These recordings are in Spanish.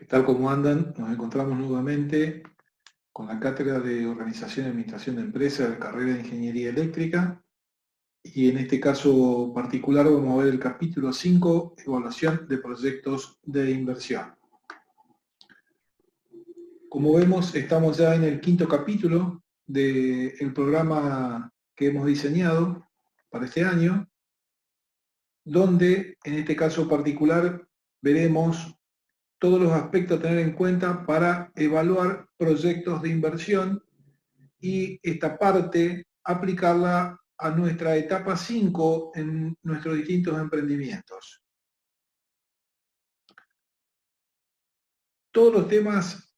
Tal como andan, nos encontramos nuevamente con la Cátedra de Organización y Administración de Empresas de la carrera de Ingeniería Eléctrica, y en este caso particular vamos a ver el capítulo 5, Evaluación de Proyectos de Inversión. Como vemos, estamos ya en el quinto capítulo del programa que hemos diseñado para este año, donde en este caso particular veremos todos los aspectos a tener en cuenta para evaluar proyectos de inversión y esta parte aplicarla a nuestra etapa 5 en nuestros distintos emprendimientos. Todos los temas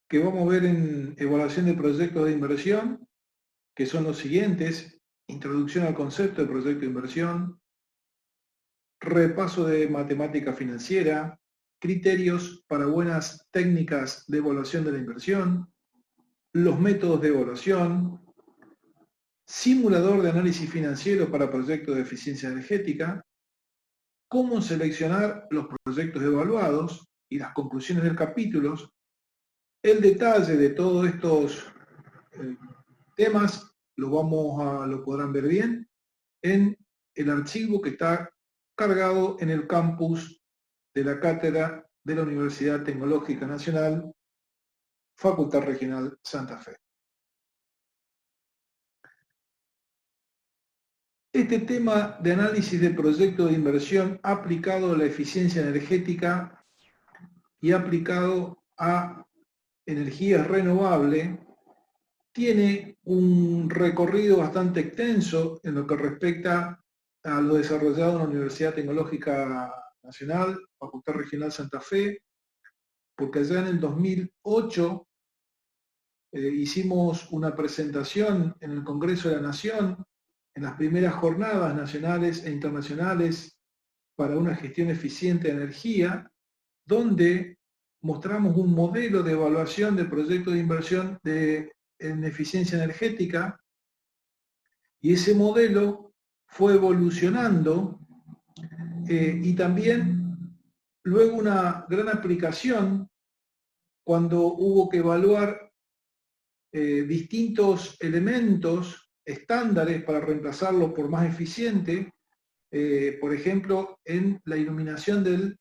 que vamos a ver en evaluación de proyectos de inversión, que son los siguientes: introducción al concepto de proyecto de inversión, repaso de matemática financiera, criterios para buenas técnicas de evaluación de la inversión, los métodos de evaluación, simulador de análisis financiero para proyectos de eficiencia energética, cómo seleccionar los proyectos evaluados y las conclusiones del capítulo. El detalle de todos estos temas lo podrán ver bien en el archivo que está cargado en el campus de la Cátedra de la Universidad Tecnológica Nacional, Facultad Regional Santa Fe. Este tema de análisis de proyecto de inversión aplicado a la eficiencia energética y aplicado a energías renovables tiene un recorrido bastante extenso en lo que respecta a lo desarrollado en la Universidad Tecnológica Nacional, Facultad Regional Santa Fe, porque allá en el 2008 hicimos una presentación en el Congreso de la Nación, en las primeras jornadas nacionales e internacionales para una gestión eficiente de energía, donde mostramos un modelo de evaluación de proyectos de inversión en eficiencia energética, y ese modelo fue evolucionando y también luego una gran aplicación cuando hubo que evaluar distintos elementos estándares para reemplazarlos por más eficiente, por ejemplo, en la iluminación del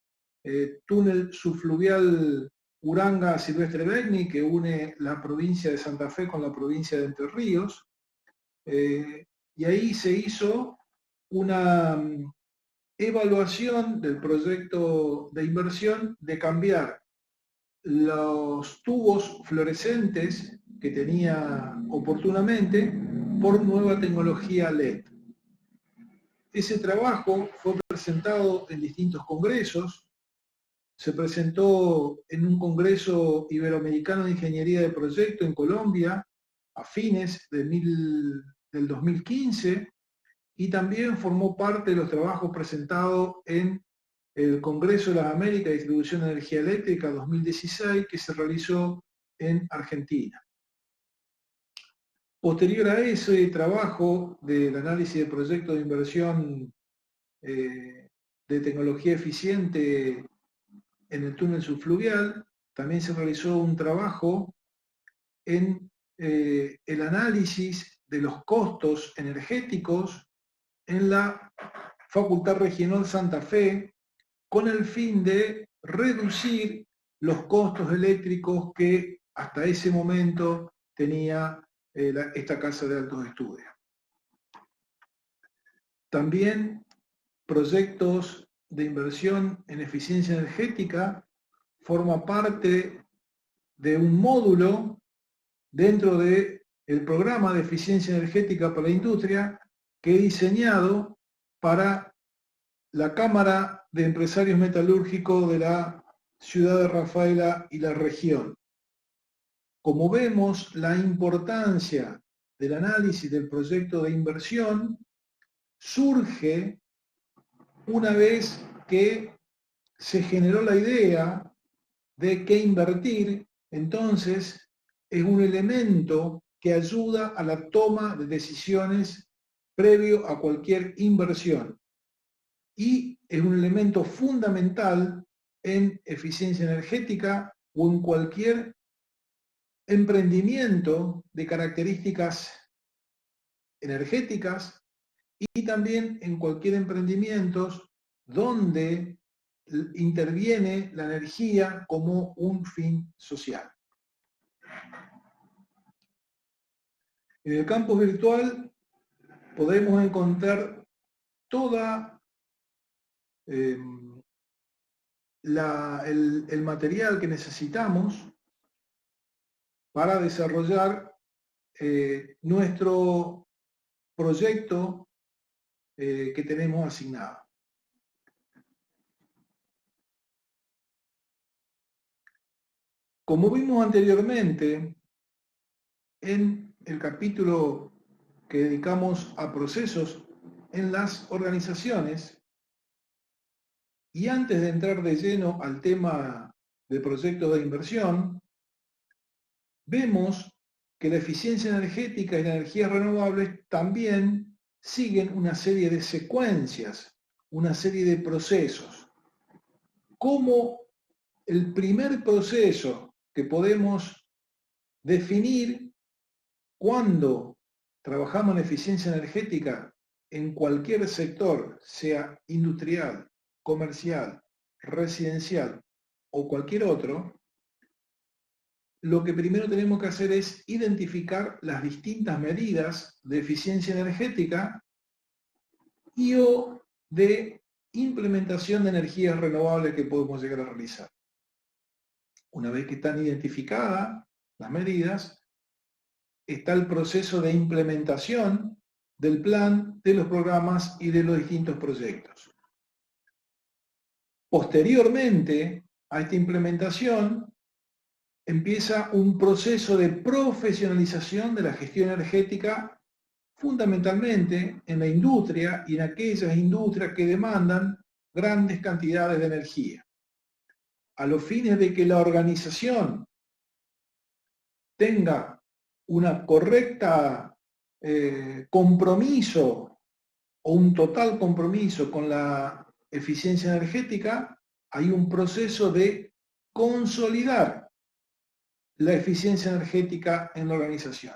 túnel subfluvial Uranga Silvestre Begni, que une la provincia de Santa Fe con la provincia de Entre Ríos, y ahí se hizo una evaluación del proyecto de inversión de cambiar los tubos fluorescentes que tenía oportunamente por nueva tecnología LED. Ese trabajo fue presentado en distintos congresos. Se presentó en un congreso iberoamericano de ingeniería de proyecto en Colombia a fines del 2015, y también formó parte de los trabajos presentados en el Congreso de las Américas de Distribución de Energía Eléctrica 2016, que se realizó en Argentina. Posterior a ese trabajo del análisis de proyectos de inversión de tecnología eficiente en el túnel subfluvial, también se realizó un trabajo en el análisis de los costos energéticos en la Facultad Regional Santa Fe, con el fin de reducir los costos eléctricos que hasta ese momento tenía esta casa de altos estudios. También proyectos de inversión en eficiencia energética forma parte de un módulo dentro del programa de eficiencia energética para la industria que he diseñado para la Cámara de Empresarios Metalúrgicos de la ciudad de Rafaela y la región. Como vemos, la importancia del análisis del proyecto de inversión surge una vez que se generó la idea de que invertir, entonces, es un elemento que ayuda a la toma de decisiones previo a cualquier inversión y es un elemento fundamental en eficiencia energética o en cualquier emprendimiento de características energéticas y también en cualquier emprendimiento donde interviene la energía como un fin social. En el campus virtual podemos encontrar toda el material que necesitamos para desarrollar nuestro proyecto que tenemos asignado. Como vimos anteriormente, en el capítulo que dedicamos a procesos en las organizaciones, y antes de entrar de lleno al tema de proyectos de inversión, vemos que la eficiencia energética y las energías renovables también siguen una serie de secuencias, una serie de procesos. Como el primer proceso que podemos definir cuando trabajamos en eficiencia energética en cualquier sector, sea industrial, comercial, residencial o cualquier otro, lo que primero tenemos que hacer es identificar las distintas medidas de eficiencia energética y o de implementación de energías renovables que podemos llegar a realizar. Una vez que están identificadas las medidas, está el proceso de implementación del plan, de los programas y de los distintos proyectos. Posteriormente a esta implementación, empieza un proceso de profesionalización de la gestión energética, fundamentalmente en la industria y en aquellas industrias que demandan grandes cantidades de energía, a los fines de que la organización tenga una correcta compromiso o un total compromiso con la eficiencia energética. Hay un proceso de consolidar la eficiencia energética en la organización.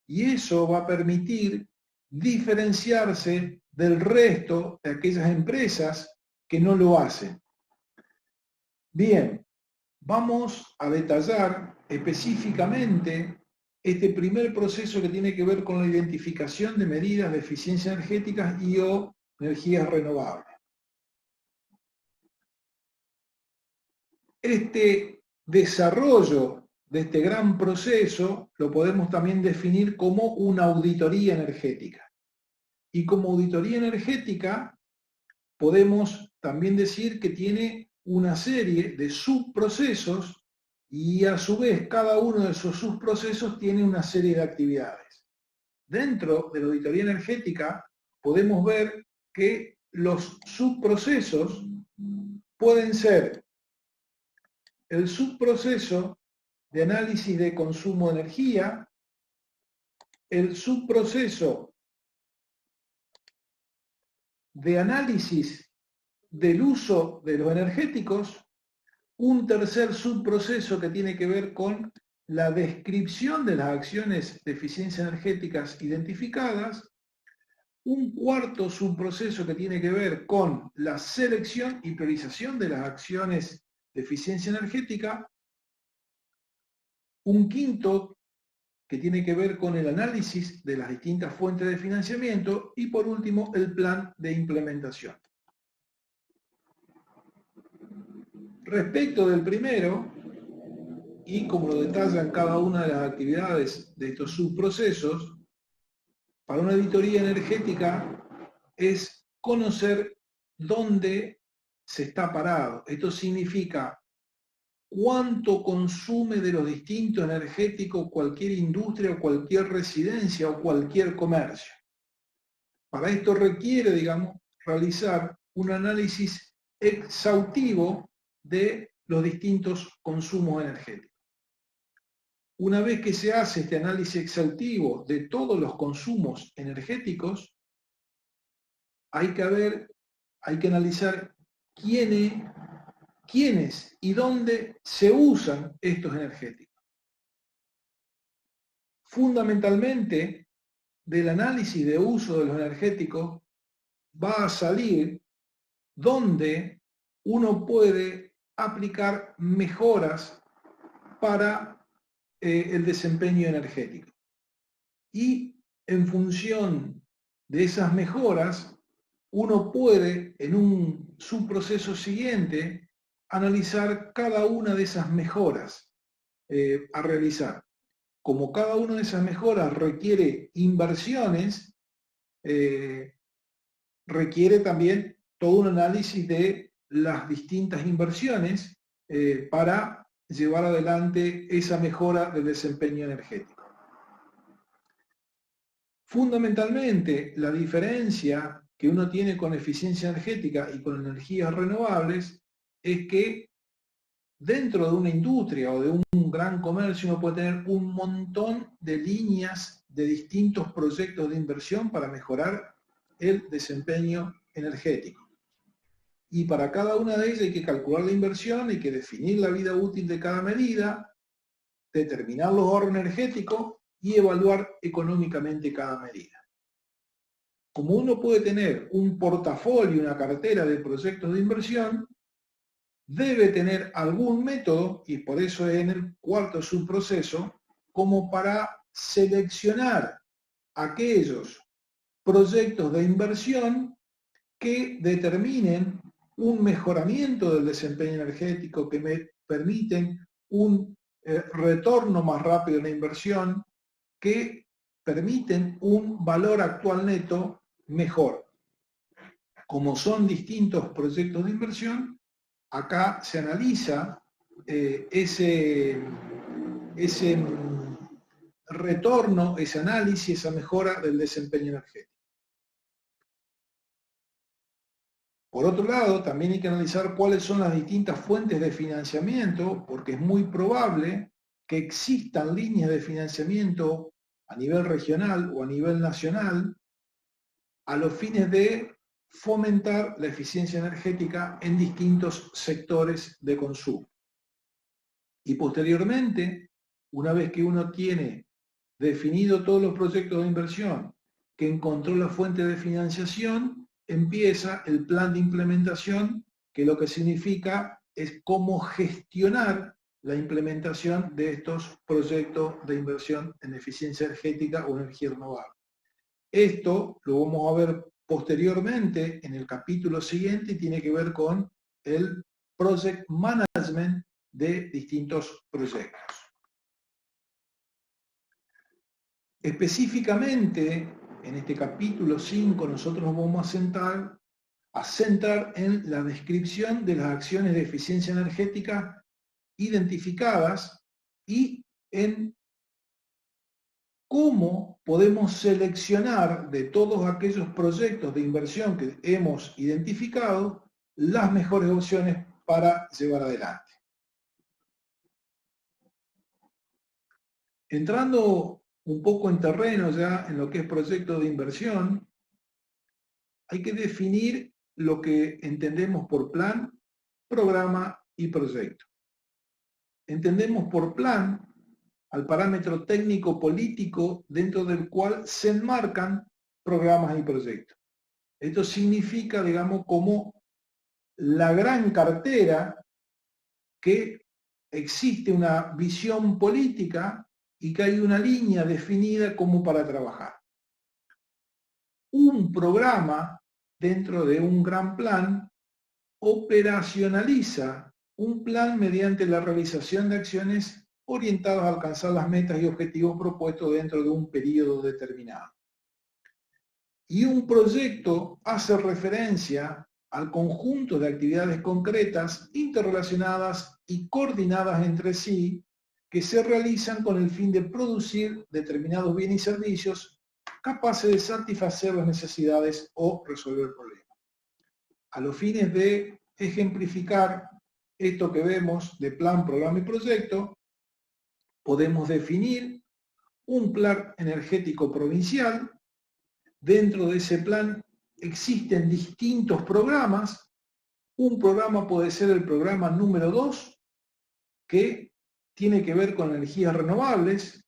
Y eso va a permitir diferenciarse del resto de aquellas empresas que no lo hacen. Bien, vamos a detallar específicamente este primer proceso que tiene que ver con la identificación de medidas de eficiencia energética y o energías renovables. Este desarrollo de este gran proceso lo podemos también definir como una auditoría energética. Y como auditoría energética podemos también decir que tiene una serie de subprocesos y a su vez cada uno de esos subprocesos tiene una serie de actividades. Dentro de la auditoría energética podemos ver que los subprocesos pueden ser el subproceso de análisis de consumo de energía, el subproceso de análisis del uso de los energéticos, un tercer subproceso que tiene que ver con la descripción de las acciones de eficiencia energéticas identificadas, un cuarto subproceso que tiene que ver con la selección y priorización de las acciones de eficiencia energética, un quinto que tiene que ver con el análisis de las distintas fuentes de financiamiento y por último el plan de implementación. Respecto del primero, y como lo detallan cada una de las actividades de estos subprocesos, para una auditoría energética es conocer dónde se está parado. Esto significa cuánto consume de los distintos energéticos cualquier industria o cualquier residencia o cualquier comercio. Para esto requiere, digamos, realizar un análisis exhaustivo de los distintos consumos energéticos. Una vez que se hace este análisis exhaustivo de todos los consumos energéticos, hay que analizar quiénes y dónde se usan estos energéticos. Fundamentalmente, del análisis de uso de los energéticos va a salir dónde uno puede aplicar mejoras para el desempeño energético. Y en función de esas mejoras, uno puede, en un subproceso siguiente, analizar cada una de esas mejoras a realizar. Como cada una de esas mejoras requiere inversiones, requiere también todo un análisis de las distintas inversiones para llevar adelante esa mejora del desempeño energético. Fundamentalmente, la diferencia que uno tiene con eficiencia energética y con energías renovables es que dentro de una industria o de un gran comercio uno puede tener un montón de líneas de distintos proyectos de inversión para mejorar el desempeño energético. Y para cada una de ellas hay que calcular la inversión, hay que definir la vida útil de cada medida, determinar los ahorros energéticos y evaluar económicamente cada medida. Como uno puede tener un portafolio, una cartera de proyectos de inversión, debe tener algún método, y por eso es en el cuarto subproceso, como para seleccionar aquellos proyectos de inversión que determinen un mejoramiento del desempeño energético, que me permiten un retorno más rápido en la inversión, que permiten un valor actual neto mejor. Como son distintos proyectos de inversión, acá se analiza ese retorno, ese análisis, esa mejora del desempeño energético. Por otro lado, también hay que analizar cuáles son las distintas fuentes de financiamiento, porque es muy probable que existan líneas de financiamiento a nivel regional o a nivel nacional a los fines de fomentar la eficiencia energética en distintos sectores de consumo. Y posteriormente, una vez que uno tiene definido todos los proyectos de inversión, que encontró la fuente de financiación, empieza el plan de implementación, que lo que significa es cómo gestionar la implementación de estos proyectos de inversión en eficiencia energética o energía renovable. Esto lo vamos a ver posteriormente en el capítulo siguiente y tiene que ver con el project management de distintos proyectos. Específicamente, en este capítulo 5 nosotros nos vamos a centrar en la descripción de las acciones de eficiencia energética identificadas y en cómo podemos seleccionar de todos aquellos proyectos de inversión que hemos identificado las mejores opciones para llevar adelante. Entrando un poco en terreno ya en lo que es proyecto de inversión, hay que definir lo que entendemos por plan, programa y proyecto. Entendemos por plan al parámetro técnico-político dentro del cual se enmarcan programas y proyectos. Esto significa, digamos, como la gran cartera que existe una visión política y que hay una línea definida como para trabajar. Un programa dentro de un gran plan operacionaliza un plan mediante la realización de acciones orientados a alcanzar las metas y objetivos propuestos dentro de un periodo determinado. Y un proyecto hace referencia al conjunto de actividades concretas, interrelacionadas y coordinadas entre sí, que se realizan con el fin de producir determinados bienes y servicios capaces de satisfacer las necesidades o resolver problemas. A los fines de ejemplificar esto que vemos de plan, programa y proyecto, podemos definir un plan energético provincial. Dentro de ese plan existen distintos programas. Un programa puede ser el programa número 2, que tiene que ver con energías renovables,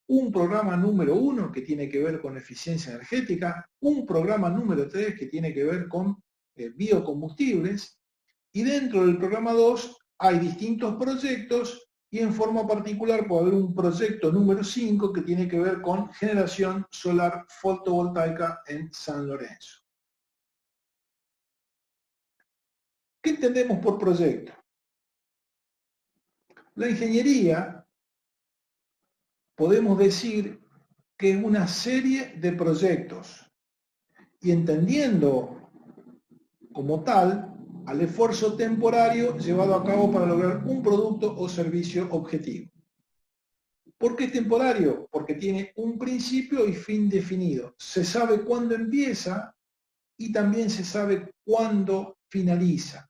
un programa número 1 que tiene que ver con eficiencia energética, un programa número 3 que tiene que ver con biocombustibles, y dentro del programa 2 hay distintos proyectos y en forma particular puede haber un proyecto número 5 que tiene que ver con generación solar fotovoltaica en San Lorenzo. ¿Qué entendemos por proyecto? La ingeniería, podemos decir que es una serie de proyectos y entendiendo como tal al esfuerzo temporario llevado a cabo para lograr un producto o servicio objetivo. ¿Por qué es temporario? Porque tiene un principio y fin definido. Se sabe cuándo empieza y también se sabe cuándo finaliza.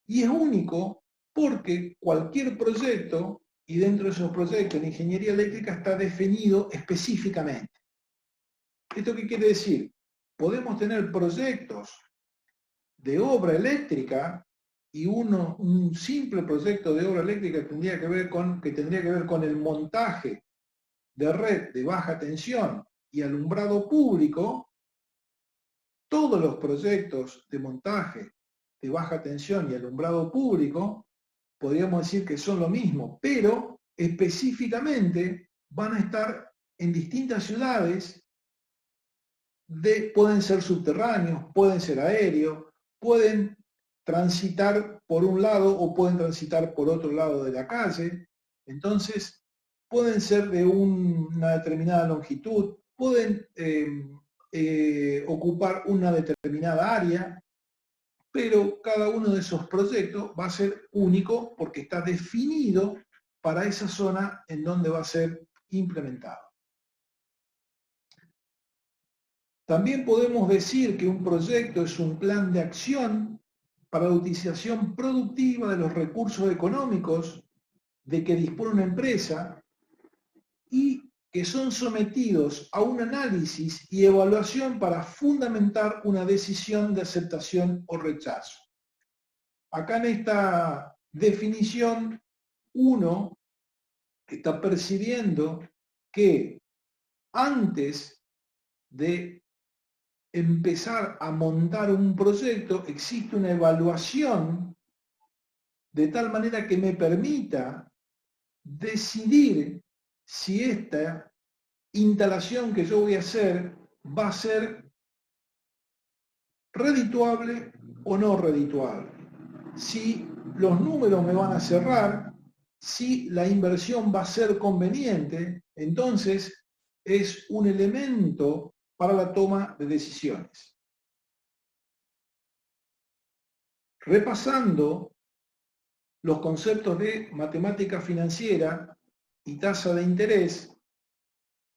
Y es único porque cualquier proyecto, y dentro de esos proyectos en ingeniería eléctrica está definido específicamente. ¿Esto qué quiere decir? Podemos tener proyectos de obra eléctrica y un simple proyecto de obra eléctrica que tendría que ver con el montaje de red de baja tensión y alumbrado público. Todos los proyectos de montaje de baja tensión y alumbrado público podríamos decir que son lo mismo, pero específicamente van a estar en distintas ciudades, pueden ser subterráneos, pueden ser aéreos, pueden transitar por un lado o pueden transitar por otro lado de la calle. Entonces, pueden ser de una determinada longitud, pueden ocupar una determinada área, pero cada uno de esos proyectos va a ser único porque está definido para esa zona en donde va a ser implementado. También podemos decir que un proyecto es un plan de acción para la utilización productiva de los recursos económicos de que dispone una empresa y que son sometidos a un análisis y evaluación para fundamentar una decisión de aceptación o rechazo. Acá en esta definición, uno está percibiendo que antes de empezar a montar un proyecto, existe una evaluación de tal manera que me permita decidir si esta instalación que yo voy a hacer va a ser redituable o no redituable. Si los números me van a cerrar, si la inversión va a ser conveniente, entonces es un elemento para la toma de decisiones. Repasando los conceptos de matemática financiera y tasa de interés,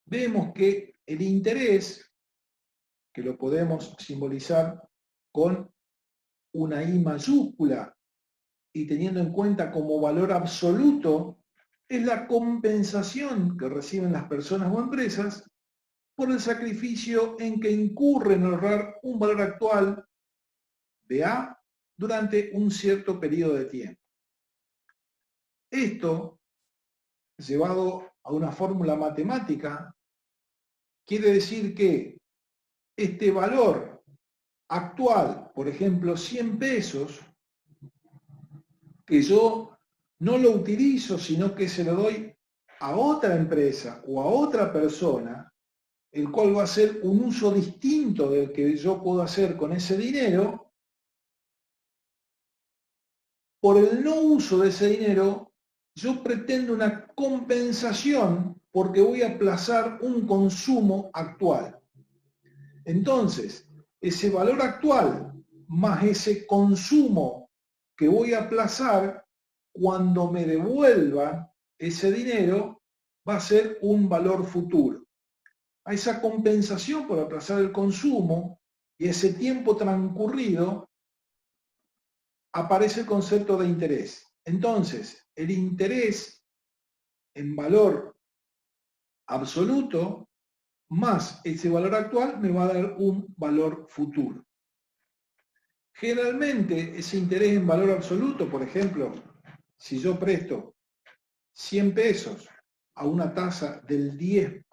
vemos que el interés, que lo podemos simbolizar con una I mayúscula y teniendo en cuenta como valor absoluto, es la compensación que reciben las personas o empresas por el sacrificio en que incurren en ahorrar un valor actual de A durante un cierto periodo de tiempo. Esto, llevado a una fórmula matemática, quiere decir que este valor actual, por ejemplo, 100 pesos, que yo no lo utilizo, sino que se lo doy a otra empresa o a otra persona, el cual va a hacer un uso distinto del que yo puedo hacer con ese dinero, por el no uso de ese dinero yo pretendo una compensación porque voy a aplazar un consumo actual. Entonces, ese valor actual más ese consumo que voy a aplazar, cuando me devuelva ese dinero, va a ser un valor futuro. A esa compensación por aplazar el consumo y ese tiempo transcurrido, aparece el concepto de interés. Entonces, el interés en valor absoluto más ese valor actual me va a dar un valor futuro. Generalmente, ese interés en valor absoluto, por ejemplo, si yo presto 100 pesos a una tasa del 10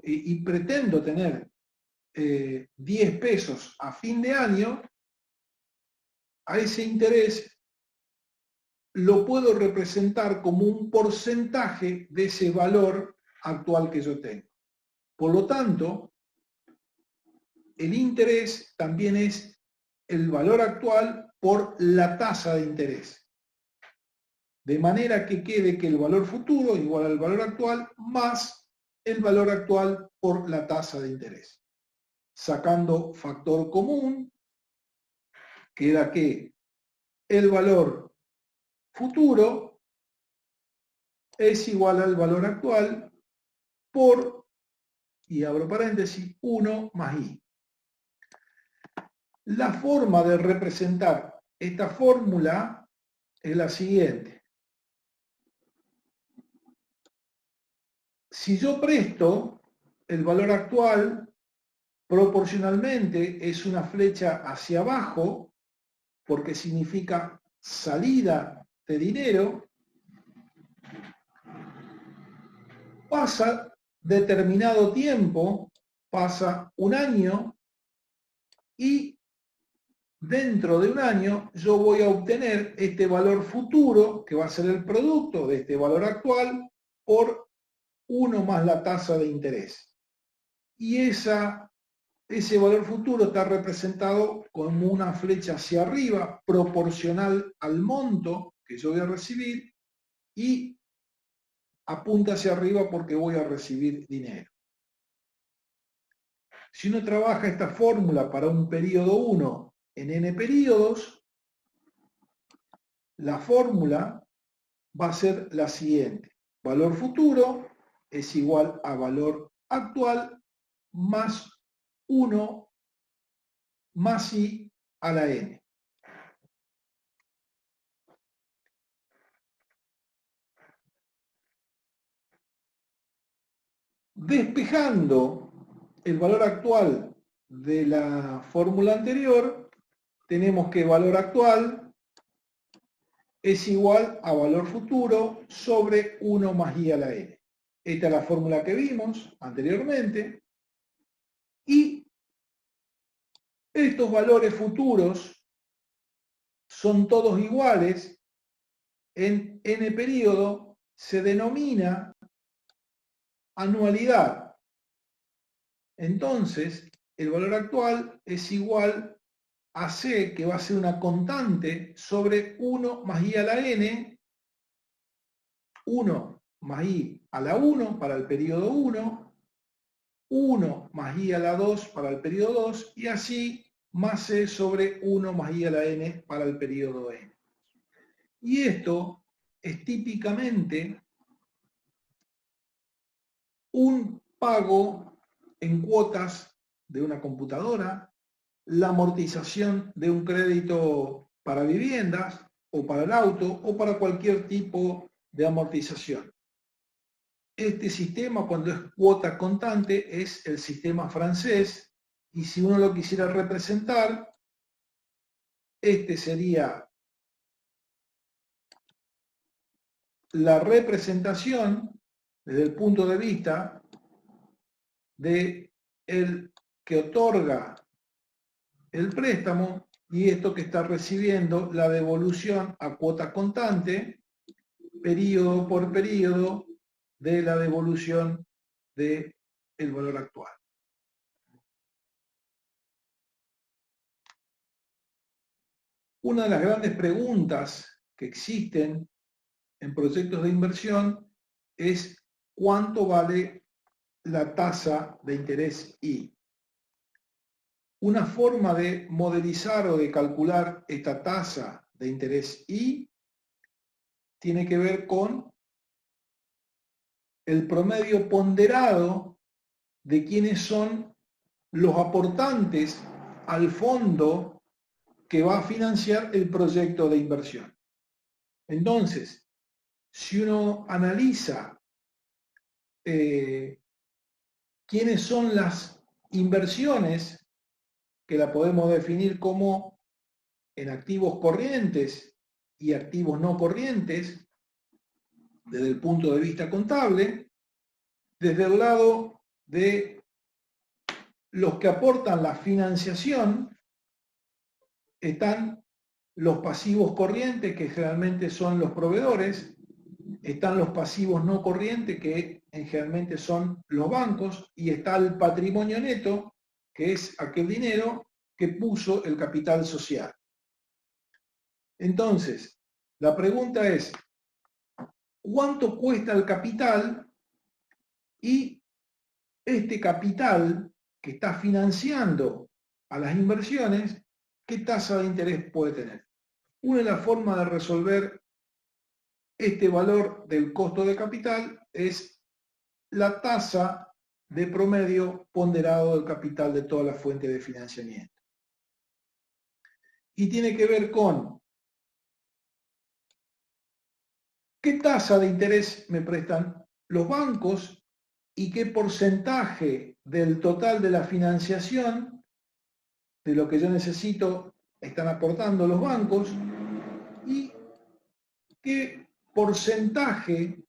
y pretendo tener 10 pesos a fin de año, a ese interés lo puedo representar como un porcentaje de ese valor actual que yo tengo. Por lo tanto, el interés también es el valor actual por la tasa de interés. De manera que quede que el valor futuro es igual al valor actual más el valor actual por la tasa de interés. Sacando factor común, queda que el valor futuro es igual al valor actual por, y abro paréntesis, 1 más i. La forma de representar esta fórmula es la siguiente. Si yo presto el valor actual, proporcionalmente es una flecha hacia abajo, porque significa salida de dinero. Pasa determinado tiempo, pasa un año, y dentro de un año yo voy a obtener este valor futuro, que va a ser el producto de este valor actual, por 1 más la tasa de interés. Y ese valor futuro está representado como una flecha hacia arriba, proporcional al monto que yo voy a recibir, y apunta hacia arriba porque voy a recibir dinero. Si uno trabaja esta fórmula para un periodo 1 en n periodos, la fórmula va a ser la siguiente. Valor futuro es igual a valor actual más 1 más i a la n. Despejando el valor actual de la fórmula anterior, tenemos que valor actual es igual a valor futuro sobre 1 más i a la n. Esta es la fórmula que vimos anteriormente. Y estos valores futuros son todos iguales. En n periodo se denomina anualidad. Entonces, el valor actual es igual a C, que va a ser una constante, sobre 1 más i a la n, 1 más i a la 1 para el periodo 1, 1 más i a la 2 para el periodo 2, y así más C sobre 1 más i a la n para el periodo n. Y esto es típicamente un pago en cuotas de una computadora, la amortización de un crédito para viviendas o para el auto o para cualquier tipo de amortización. Este sistema, cuando es cuota contante, es el sistema francés, y si uno lo quisiera representar, este sería la representación desde el punto de vista de el que otorga el préstamo y esto que está recibiendo la devolución a cuota constante, periodo por periodo, de la devolución del valor actual. Una de las grandes preguntas que existen en proyectos de inversión es cuánto vale la tasa de interés I. Una forma de modelizar o de calcular esta tasa de interés I tiene que ver con el promedio ponderado de quiénes son los aportantes al fondo que va a financiar el proyecto de inversión. Entonces, si uno analiza quiénes son las inversiones, que la podemos definir como en activos corrientes y activos no corrientes, desde el punto de vista contable, desde el lado de los que aportan la financiación, están los pasivos corrientes, que generalmente son los proveedores, están los pasivos no corrientes, que generalmente son los bancos, y está el patrimonio neto, que es aquel dinero que puso el capital social. Entonces, la pregunta es, ¿cuánto cuesta el capital? Y este capital que está financiando a las inversiones, ¿qué tasa de interés puede tener? Una de las formas de resolver este valor del costo de capital es la tasa de promedio ponderado del capital de todas las fuentes de financiamiento. Y tiene que ver con qué tasa de interés me prestan los bancos y qué porcentaje del total de la financiación, de lo que yo necesito, están aportando los bancos, y qué porcentaje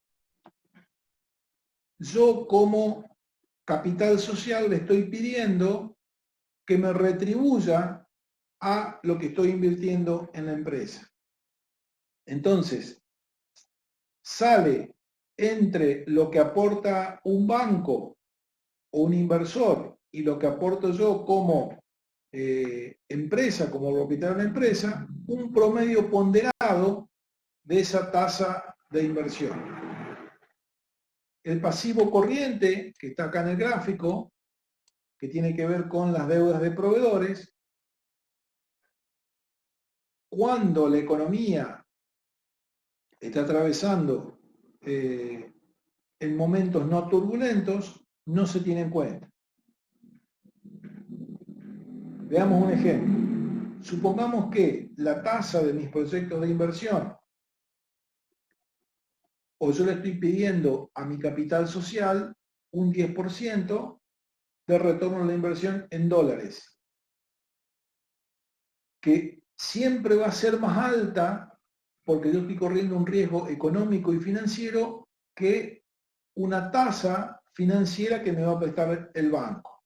yo como capital social le estoy pidiendo que me retribuya a lo que estoy invirtiendo en la empresa. Entonces, sale entre lo que aporta un banco o un inversor y lo que aporto yo como empresa, como propietario de una empresa, un promedio ponderado de esa tasa de inversión. El pasivo corriente, que está acá en el gráfico, que tiene que ver con las deudas de proveedores, cuando la economía está atravesando en momentos no turbulentos, no se tiene en cuenta. Veamos un ejemplo. Supongamos que la tasa de mis proyectos de inversión, o yo le estoy pidiendo a mi capital social un 10% de retorno a la inversión en dólares, que siempre va a ser más alta porque yo estoy corriendo un riesgo económico y financiero que una tasa financiera que me va a prestar el banco.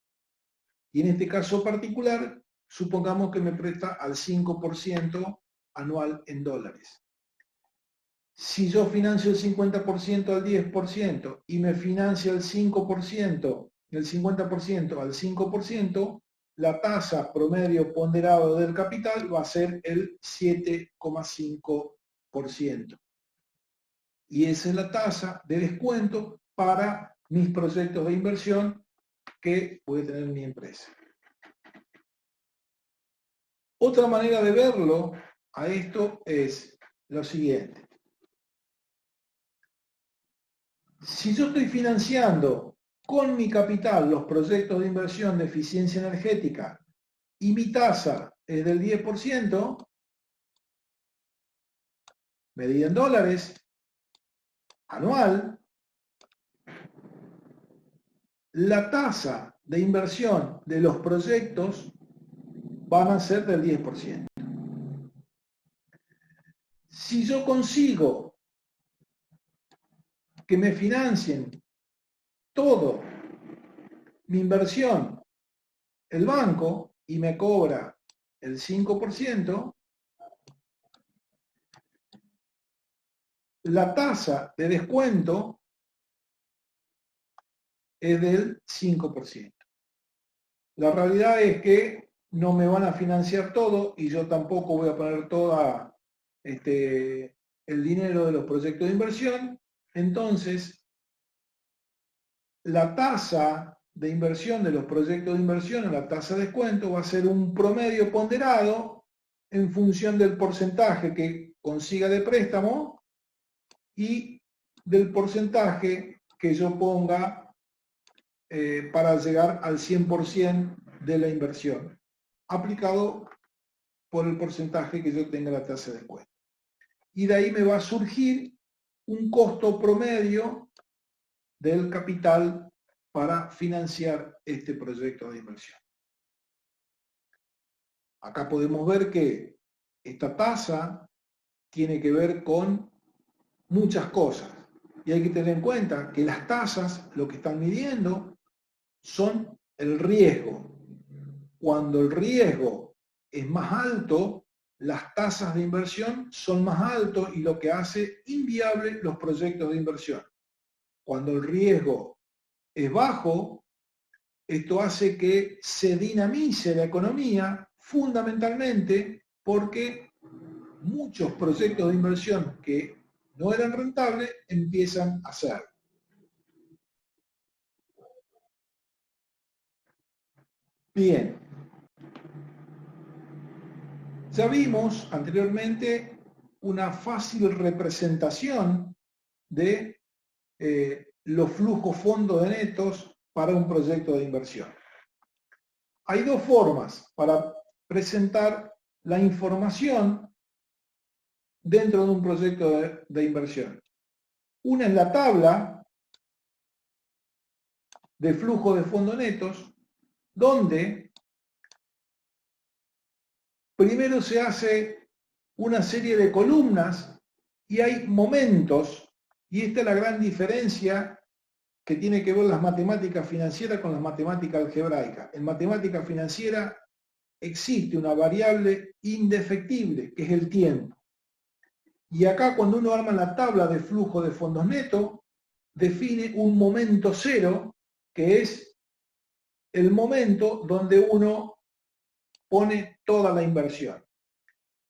Y en este caso particular, supongamos que me presta al 5% anual en dólares. Si yo financio el 50% al 10% y me financia el 5%, el 50% al 5%, la tasa promedio ponderado del capital va a ser el 7,5%. Y esa es la tasa de descuento para mis proyectos de inversión que puede tener mi empresa. Otra manera de verlo a esto es lo siguiente. Si yo estoy financiando con mi capital los proyectos de inversión de eficiencia energética y mi tasa es del 10%, medida en dólares, anual, la tasa de inversión de los proyectos van a ser del 10%. Si yo consigo que me financien todo mi inversión el banco y me cobra el 5%, la tasa de descuento es del 5%. La realidad es que no me van a financiar todo y yo tampoco voy a poner toda el dinero de los proyectos de inversión, entonces la tasa de inversión de los proyectos de inversión o la tasa de descuento va a ser un promedio ponderado en función del porcentaje que consiga de préstamo y del porcentaje que yo ponga para llegar al 100% de la inversión, aplicado por el porcentaje que yo tenga la tasa de descuento. Y de ahí me va a surgir un costo promedio del capital para financiar este proyecto de inversión. Acá podemos ver que esta tasa tiene que ver con muchas cosas. Y hay que tener en cuenta que las tasas lo que están midiendo son el riesgo. Cuando el riesgo es más alto, las tasas de inversión son más altas y lo que hace inviable los proyectos de inversión. Cuando el riesgo es bajo, esto hace que se dinamice la economía fundamentalmente porque muchos proyectos de inversión que no eran rentables empiezan a ser. Bien, ya vimos anteriormente una fácil representación de los flujos fondos de netos para un proyecto de inversión. Hay dos formas para presentar la información dentro de un proyecto de inversión. Una es la tabla de flujo de fondos netos, donde primero se hace una serie de columnas y hay momentos, y esta es la gran diferencia que tiene que ver las matemáticas financieras con las matemáticas algebraicas. En matemática financiera existe una variable indefectible, que es el tiempo. Y acá cuando uno arma la tabla de flujo de fondos netos, define un momento cero, que es el momento donde uno pone toda la inversión.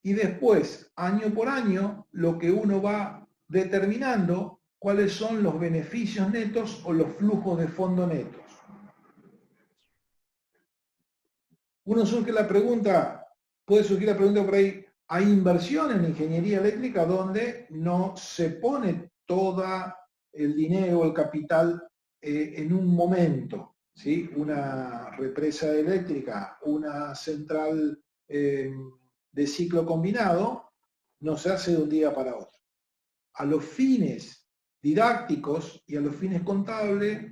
Y después, año por año, lo que uno va determinando cuáles son los beneficios netos o los flujos de fondo netos. Puede surgir la pregunta por ahí, hay inversión en ingeniería eléctrica donde no se pone todo el dinero o el capital en un momento, ¿sí? Una represa eléctrica, una central de ciclo combinado, no se hace de un día para otro. A los fines didácticos y a los fines contables,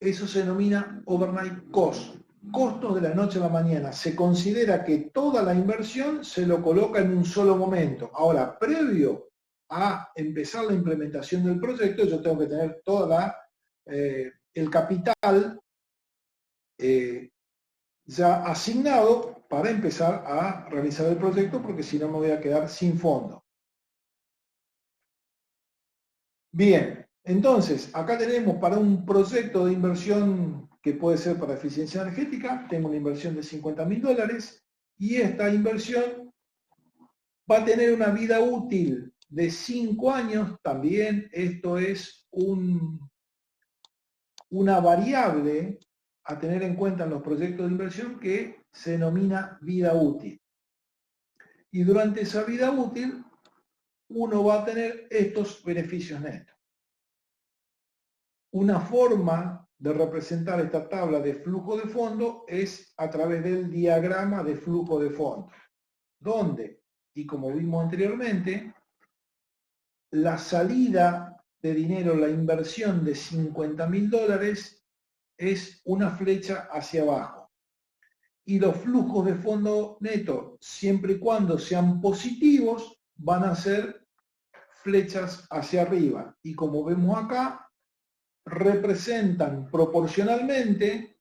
eso se denomina overnight cost, costos de la noche a la mañana. Se considera que toda la inversión se lo coloca en un solo momento. Ahora, previo a empezar la implementación del proyecto, yo tengo que tener el capital ya asignado para empezar a realizar el proyecto, porque si no me voy a quedar sin fondo. Bien, entonces, acá tenemos para un proyecto de inversión que puede ser para eficiencia energética, tengo una inversión de $50.000 y esta inversión va a tener una vida útil de 5 años. También esto es una variable a tener en cuenta en los proyectos de inversión que se denomina vida útil. Y durante esa vida útil, uno va a tener estos beneficios netos. Una forma de representar esta tabla de flujo de fondo es a través del diagrama de flujo de fondo, donde, y como vimos anteriormente, la salida de dinero, la inversión de $50.000 es una flecha hacia abajo. Y los flujos de fondo neto, siempre y cuando sean positivos, van a ser flechas hacia arriba. Y como vemos acá, representan proporcionalmente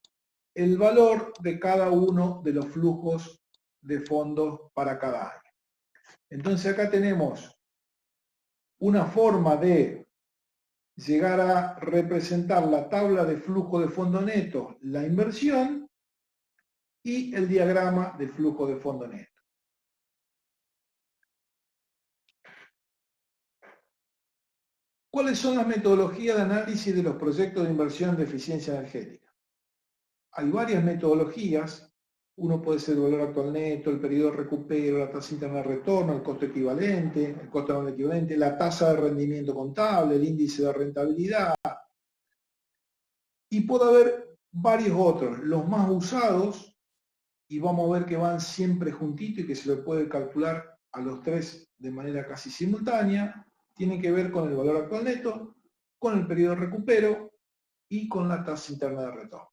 el valor de cada uno de los flujos de fondos para cada año. Entonces acá tenemos una forma de llegar a representar la tabla de flujo de fondo neto, la inversión y el diagrama de flujo de fondo neto. ¿Cuáles son las metodologías de análisis de los proyectos de inversión de eficiencia energética? Hay varias metodologías. Uno puede ser el valor actual neto, el periodo de recupero, la tasa interna de retorno, el costo equivalente, el costo anual equivalente, la tasa de rendimiento contable, el índice de rentabilidad. Y puede haber varios otros. Los más usados, y vamos a ver que van siempre juntitos y que se lo puede calcular a los tres de manera casi simultánea, tienen que ver con el valor actual neto, con el periodo de recupero y con la tasa interna de retorno.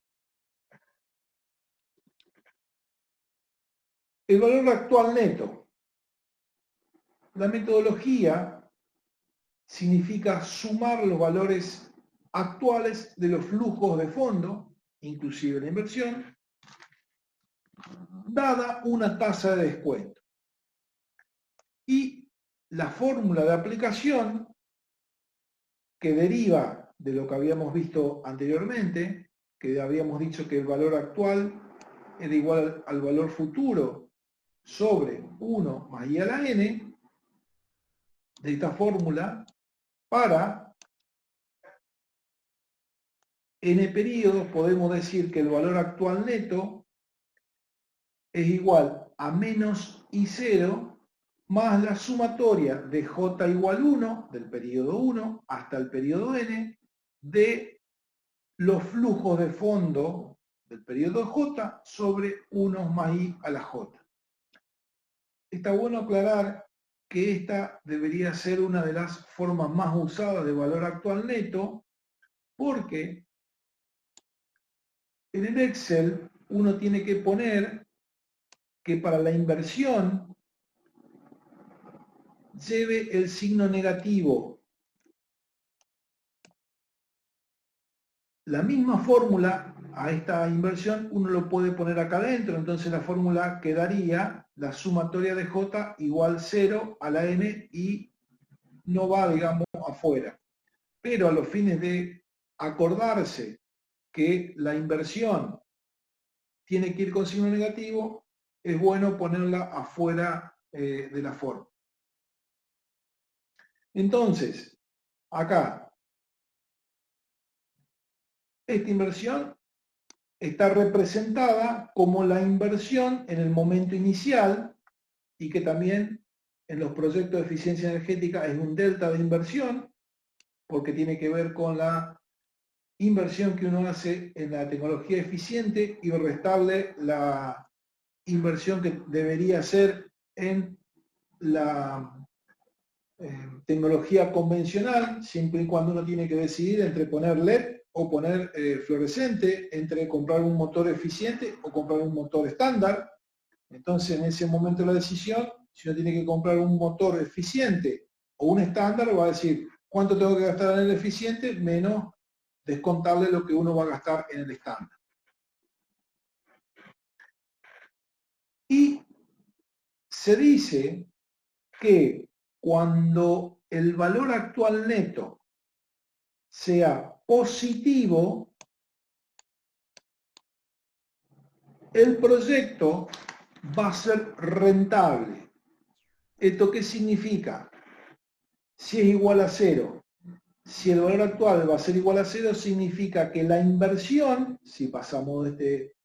El valor actual neto. La metodología significa sumar los valores actuales de los flujos de fondo, inclusive la inversión, dada una tasa de descuento. Y la fórmula de aplicación, que deriva de lo que habíamos visto anteriormente, que habíamos dicho que el valor actual era igual al valor futuro sobre 1 más I a la n, de esta fórmula, para n periodos podemos decir que el valor actual neto es igual a menos I0 más la sumatoria de J igual 1, del periodo 1 hasta el periodo n, de los flujos de fondo del periodo J sobre 1 más I a la J. Está bueno aclarar que esta debería ser una de las formas más usadas de valor actual neto, porque en el Excel uno tiene que poner que para la inversión lleve el signo negativo. La misma fórmula a esta inversión uno lo puede poner acá adentro, entonces la fórmula quedaría la sumatoria de J igual 0 a la n y no va, digamos, afuera. Pero a los fines de acordarse que la inversión tiene que ir con signo negativo, es bueno ponerla afuera de la forma. Entonces, acá, esta inversión está representada como la inversión en el momento inicial y que también en los proyectos de eficiencia energética es un delta de inversión porque tiene que ver con la inversión que uno hace en la tecnología eficiente y restable la inversión que debería hacer en la tecnología convencional, siempre y cuando uno tiene que decidir entre poner LED o poner fluorescente, entre comprar un motor eficiente o comprar un motor estándar. Entonces, en ese momento de la decisión, si uno tiene que comprar un motor eficiente o un estándar, va a decir cuánto tengo que gastar en el eficiente menos descontarle lo que uno va a gastar en el estándar. Y se dice que cuando el valor actual neto sea positivo, el proyecto va a ser rentable. ¿Esto qué significa? Si es igual a 0, si el valor actual va a ser igual a 0, significa que la inversión, si pasamos de este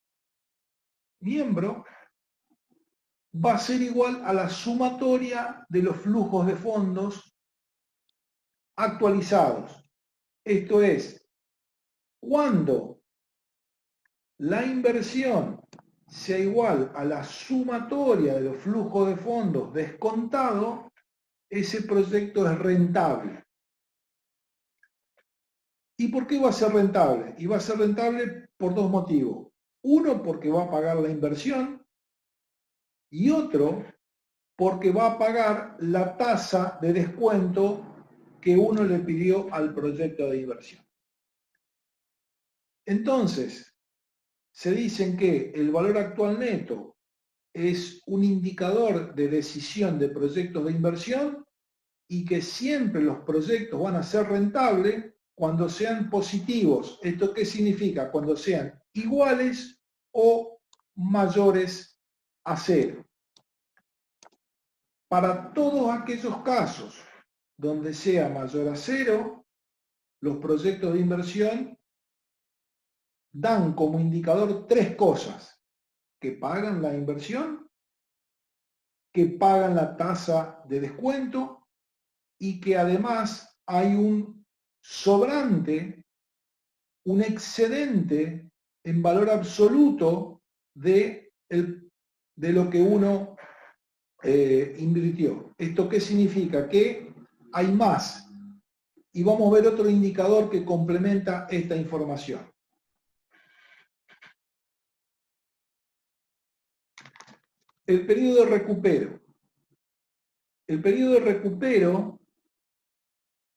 miembro, va a ser igual a la sumatoria de los flujos de fondos actualizados. Esto es, cuando la inversión sea igual a la sumatoria de los flujos de fondos descontado, ese proyecto es rentable. ¿Y por qué va a ser rentable? Y va a ser rentable por dos motivos. Uno, porque va a pagar la inversión, y otro, porque va a pagar la tasa de descuento que uno le pidió al proyecto de inversión. Entonces, se dicen que el valor actual neto es un indicador de decisión de proyectos de inversión y que siempre los proyectos van a ser rentables cuando sean positivos. ¿Esto qué significa? Cuando sean iguales o mayores a 0. Para todos aquellos casos donde sea mayor a 0, los proyectos de inversión dan como indicador tres cosas: que pagan la inversión, que pagan la tasa de descuento y que además hay un sobrante, un excedente en valor absoluto de lo que uno invirtió. ¿Esto qué significa? Que hay más. Y vamos a ver otro indicador que complementa esta información. El periodo de recupero. El periodo de recupero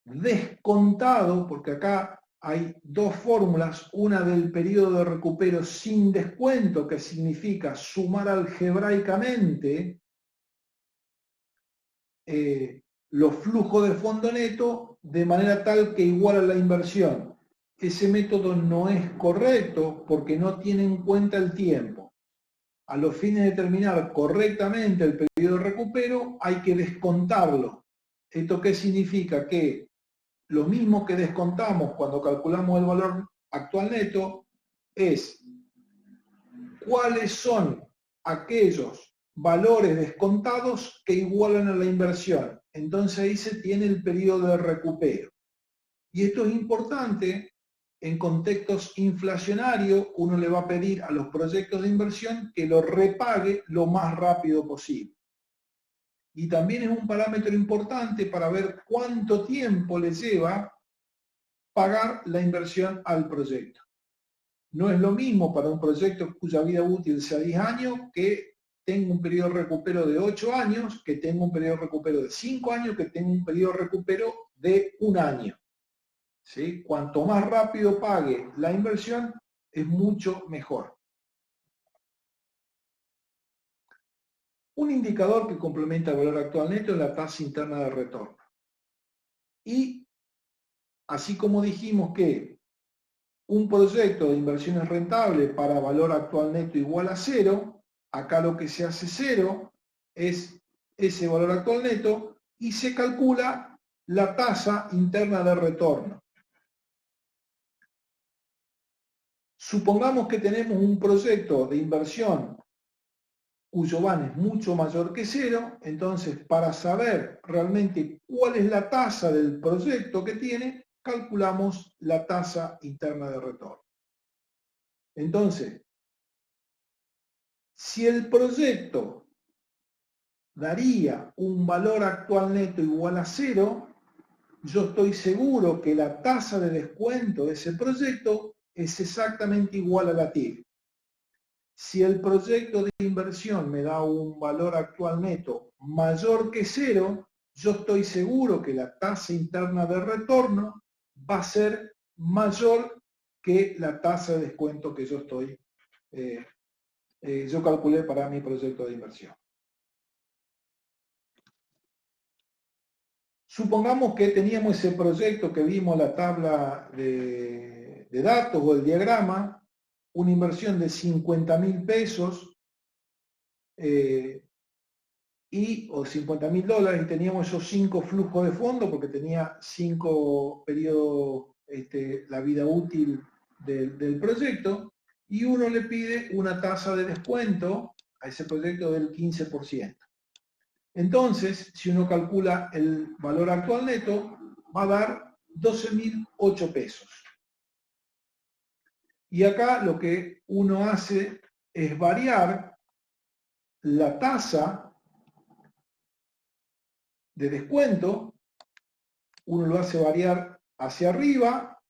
descontado, porque acá hay dos fórmulas, una del periodo de recupero sin descuento, que significa sumar algebraicamente los flujos de fondo neto de manera tal que iguala la inversión. Ese método no es correcto porque no tiene en cuenta el tiempo. A los fines de determinar correctamente el periodo de recupero hay que descontarlo. ¿Esto qué significa? Que lo mismo que descontamos cuando calculamos el valor actual neto es cuáles son aquellos valores descontados que igualan a la inversión. Entonces ahí se tiene el periodo de recupero. Y esto es importante en contextos inflacionarios. Uno le va a pedir a los proyectos de inversión que lo repague lo más rápido posible. Y también es un parámetro importante para ver cuánto tiempo le lleva pagar la inversión al proyecto. No es lo mismo para un proyecto cuya vida útil sea 10 años que tenga un periodo de recupero de 8 años, que tenga un periodo de recupero de 5 años, que tenga un periodo de recupero de 1 año. ¿Sí? Cuanto más rápido pague la inversión, es mucho mejor. Un indicador que complementa el valor actual neto es la tasa interna de retorno. Y así como dijimos que un proyecto de inversión es rentable para valor actual neto igual a 0, acá lo que se hace 0 es ese valor actual neto y se calcula la tasa interna de retorno. Supongamos que tenemos un proyecto de inversión cuyo VAN es mucho mayor que 0, entonces para saber realmente cuál es la tasa del proyecto que tiene, calculamos la tasa interna de retorno. Entonces, si el proyecto daría un valor actual neto igual a 0, yo estoy seguro que la tasa de descuento de ese proyecto es exactamente igual a la TIR. Si el proyecto de inversión me da un valor actual neto mayor que 0, yo estoy seguro que la tasa interna de retorno va a ser mayor que la tasa de descuento que yo calculé para mi proyecto de inversión. Supongamos que teníamos ese proyecto que vimos en la tabla de datos o el diagrama, una inversión de 50.000 pesos o 50.000 dólares, y teníamos esos 5 flujos de fondo porque tenía 5 periodos, la vida útil del proyecto, y uno le pide una tasa de descuento a ese proyecto del 15%. Entonces, si uno calcula el valor actual neto, va a dar 12.008 pesos. Y acá lo que uno hace es variar la tasa de descuento, uno lo hace variar hacia arriba,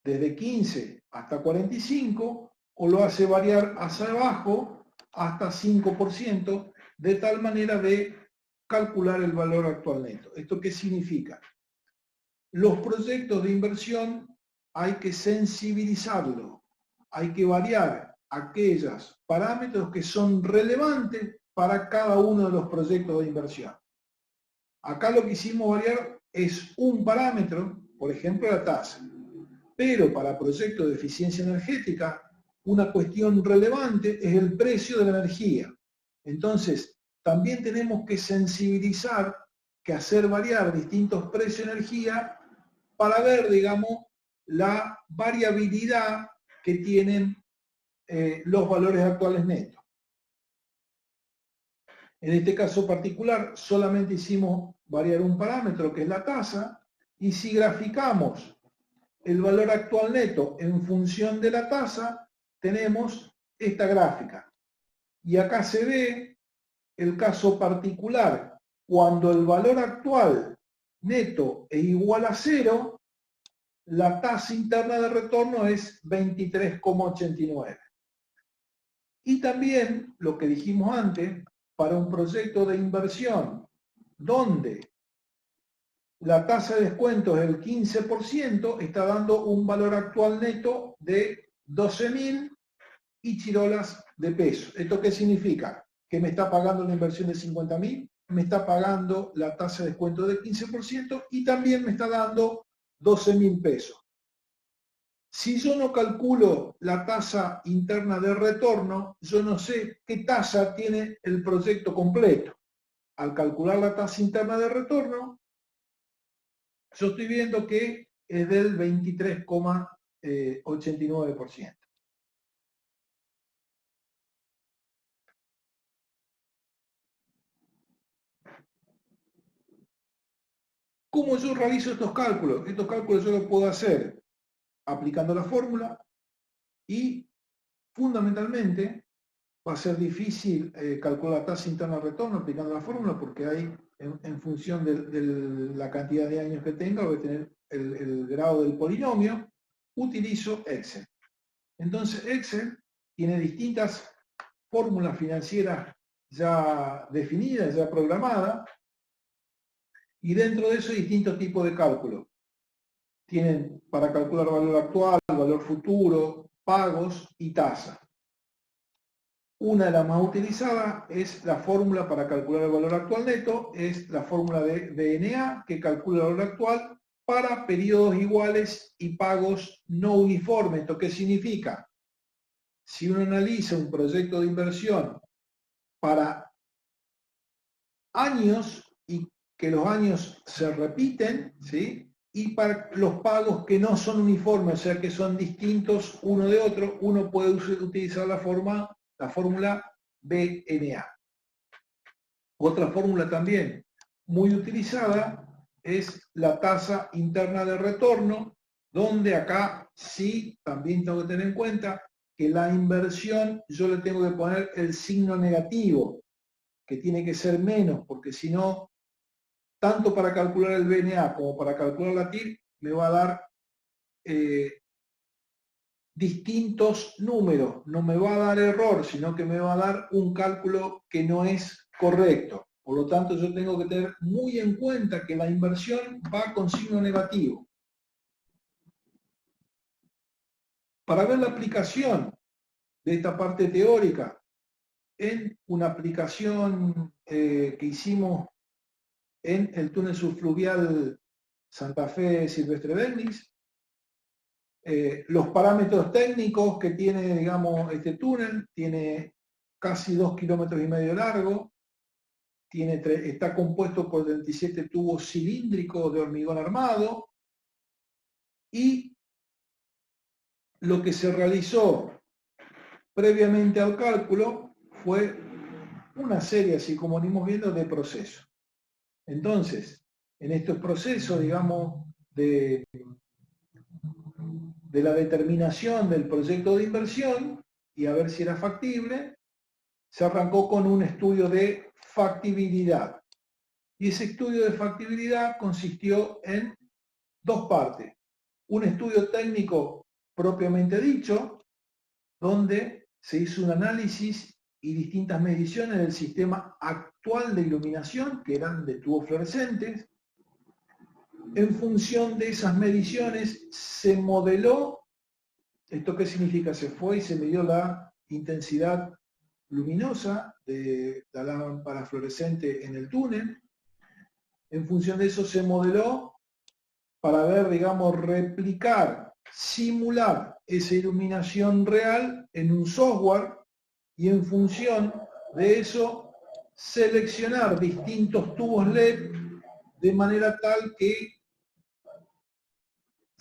desde 15 hasta 45, o lo hace variar hacia abajo hasta 5%, de tal manera de calcular el valor actual neto. ¿Esto qué significa? Los proyectos de inversión hay que sensibilizarlo, hay que variar aquellos parámetros que son relevantes para cada uno de los proyectos de inversión. Acá lo que hicimos variar es un parámetro, por ejemplo la tasa, pero para proyectos de eficiencia energética una cuestión relevante es el precio de la energía. Entonces, también tenemos que sensibilizar que hacer variar distintos precios de energía para ver, digamos, la variabilidad que tienen los valores actuales netos. En este caso particular solamente hicimos variar un parámetro que es la tasa, y si graficamos el valor actual neto en función de la tasa, tenemos esta gráfica. Y acá se ve el caso particular, cuando el valor actual neto es igual a 0, la tasa interna de retorno es 23,89. Y también, lo que dijimos antes, para un proyecto de inversión donde la tasa de descuento es el 15%, está dando un valor actual neto de 12.000 y chirolas de pesos. ¿Esto qué significa? Que me está pagando la inversión de 50.000, me está pagando la tasa de descuento del 15% y también me está dando 12.000 pesos. Si yo no calculo la tasa interna de retorno, yo no sé qué tasa tiene el proyecto completo. Al calcular la tasa interna de retorno, yo estoy viendo que es del 23,89%. ¿Cómo yo realizo estos cálculos? Estos cálculos yo los puedo hacer aplicando la fórmula y fundamentalmente va a ser difícil calcular la tasa interna de retorno aplicando la fórmula porque hay, en función de la cantidad de años que tenga, voy a tener el grado del polinomio, utilizo Excel. Entonces Excel tiene distintas fórmulas financieras ya definidas, ya programadas, y dentro de eso hay distintos tipos de cálculos. Tienen para calcular valor actual, valor futuro, pagos y tasa. Una de las más utilizadas es la fórmula para calcular el valor actual neto, es la fórmula de DNA, que calcula el valor actual para periodos iguales y pagos no uniformes. ¿Esto qué significa? Si uno analiza un proyecto de inversión para años y que los años se repiten, ¿sí? Y para los pagos que no son uniformes, o sea que son distintos uno de otro, uno puede utilizar la fórmula BNA. Otra fórmula también muy utilizada es la tasa interna de retorno, donde acá sí también tengo que tener en cuenta que la inversión yo le tengo que poner el signo negativo, que tiene que ser menos, porque si no, tanto para calcular el BNA como para calcular la TIR, me va a dar distintos números. No me va a dar error, sino que me va a dar un cálculo que no es correcto. Por lo tanto, yo tengo que tener muy en cuenta que la inversión va con signo negativo. Para ver la aplicación de esta parte teórica en una aplicación que hicimos en el túnel subfluvial Santa Fe Silvestre Bendix, los parámetros técnicos que tiene, digamos, este túnel, tiene casi 2,5 kilómetros de largo, está compuesto por 37 tubos cilíndricos de hormigón armado, y lo que se realizó previamente al cálculo fue una serie, así como venimos viendo, de procesos. Entonces, en estos procesos, digamos, de la determinación del proyecto de inversión y a ver si era factible, se arrancó con un estudio de factibilidad. Y ese estudio de factibilidad consistió en dos partes. Un estudio técnico propiamente dicho, donde se hizo un análisis y distintas mediciones del sistema actual de iluminación, que eran de tubos fluorescentes. En función de esas mediciones se modeló, ¿esto qué significa? Se fue y se midió la intensidad luminosa de la lámpara fluorescente en el túnel. En función de eso se modeló para ver, digamos, replicar, simular esa iluminación real en un software, y en función de eso seleccionar distintos tubos LED de manera tal que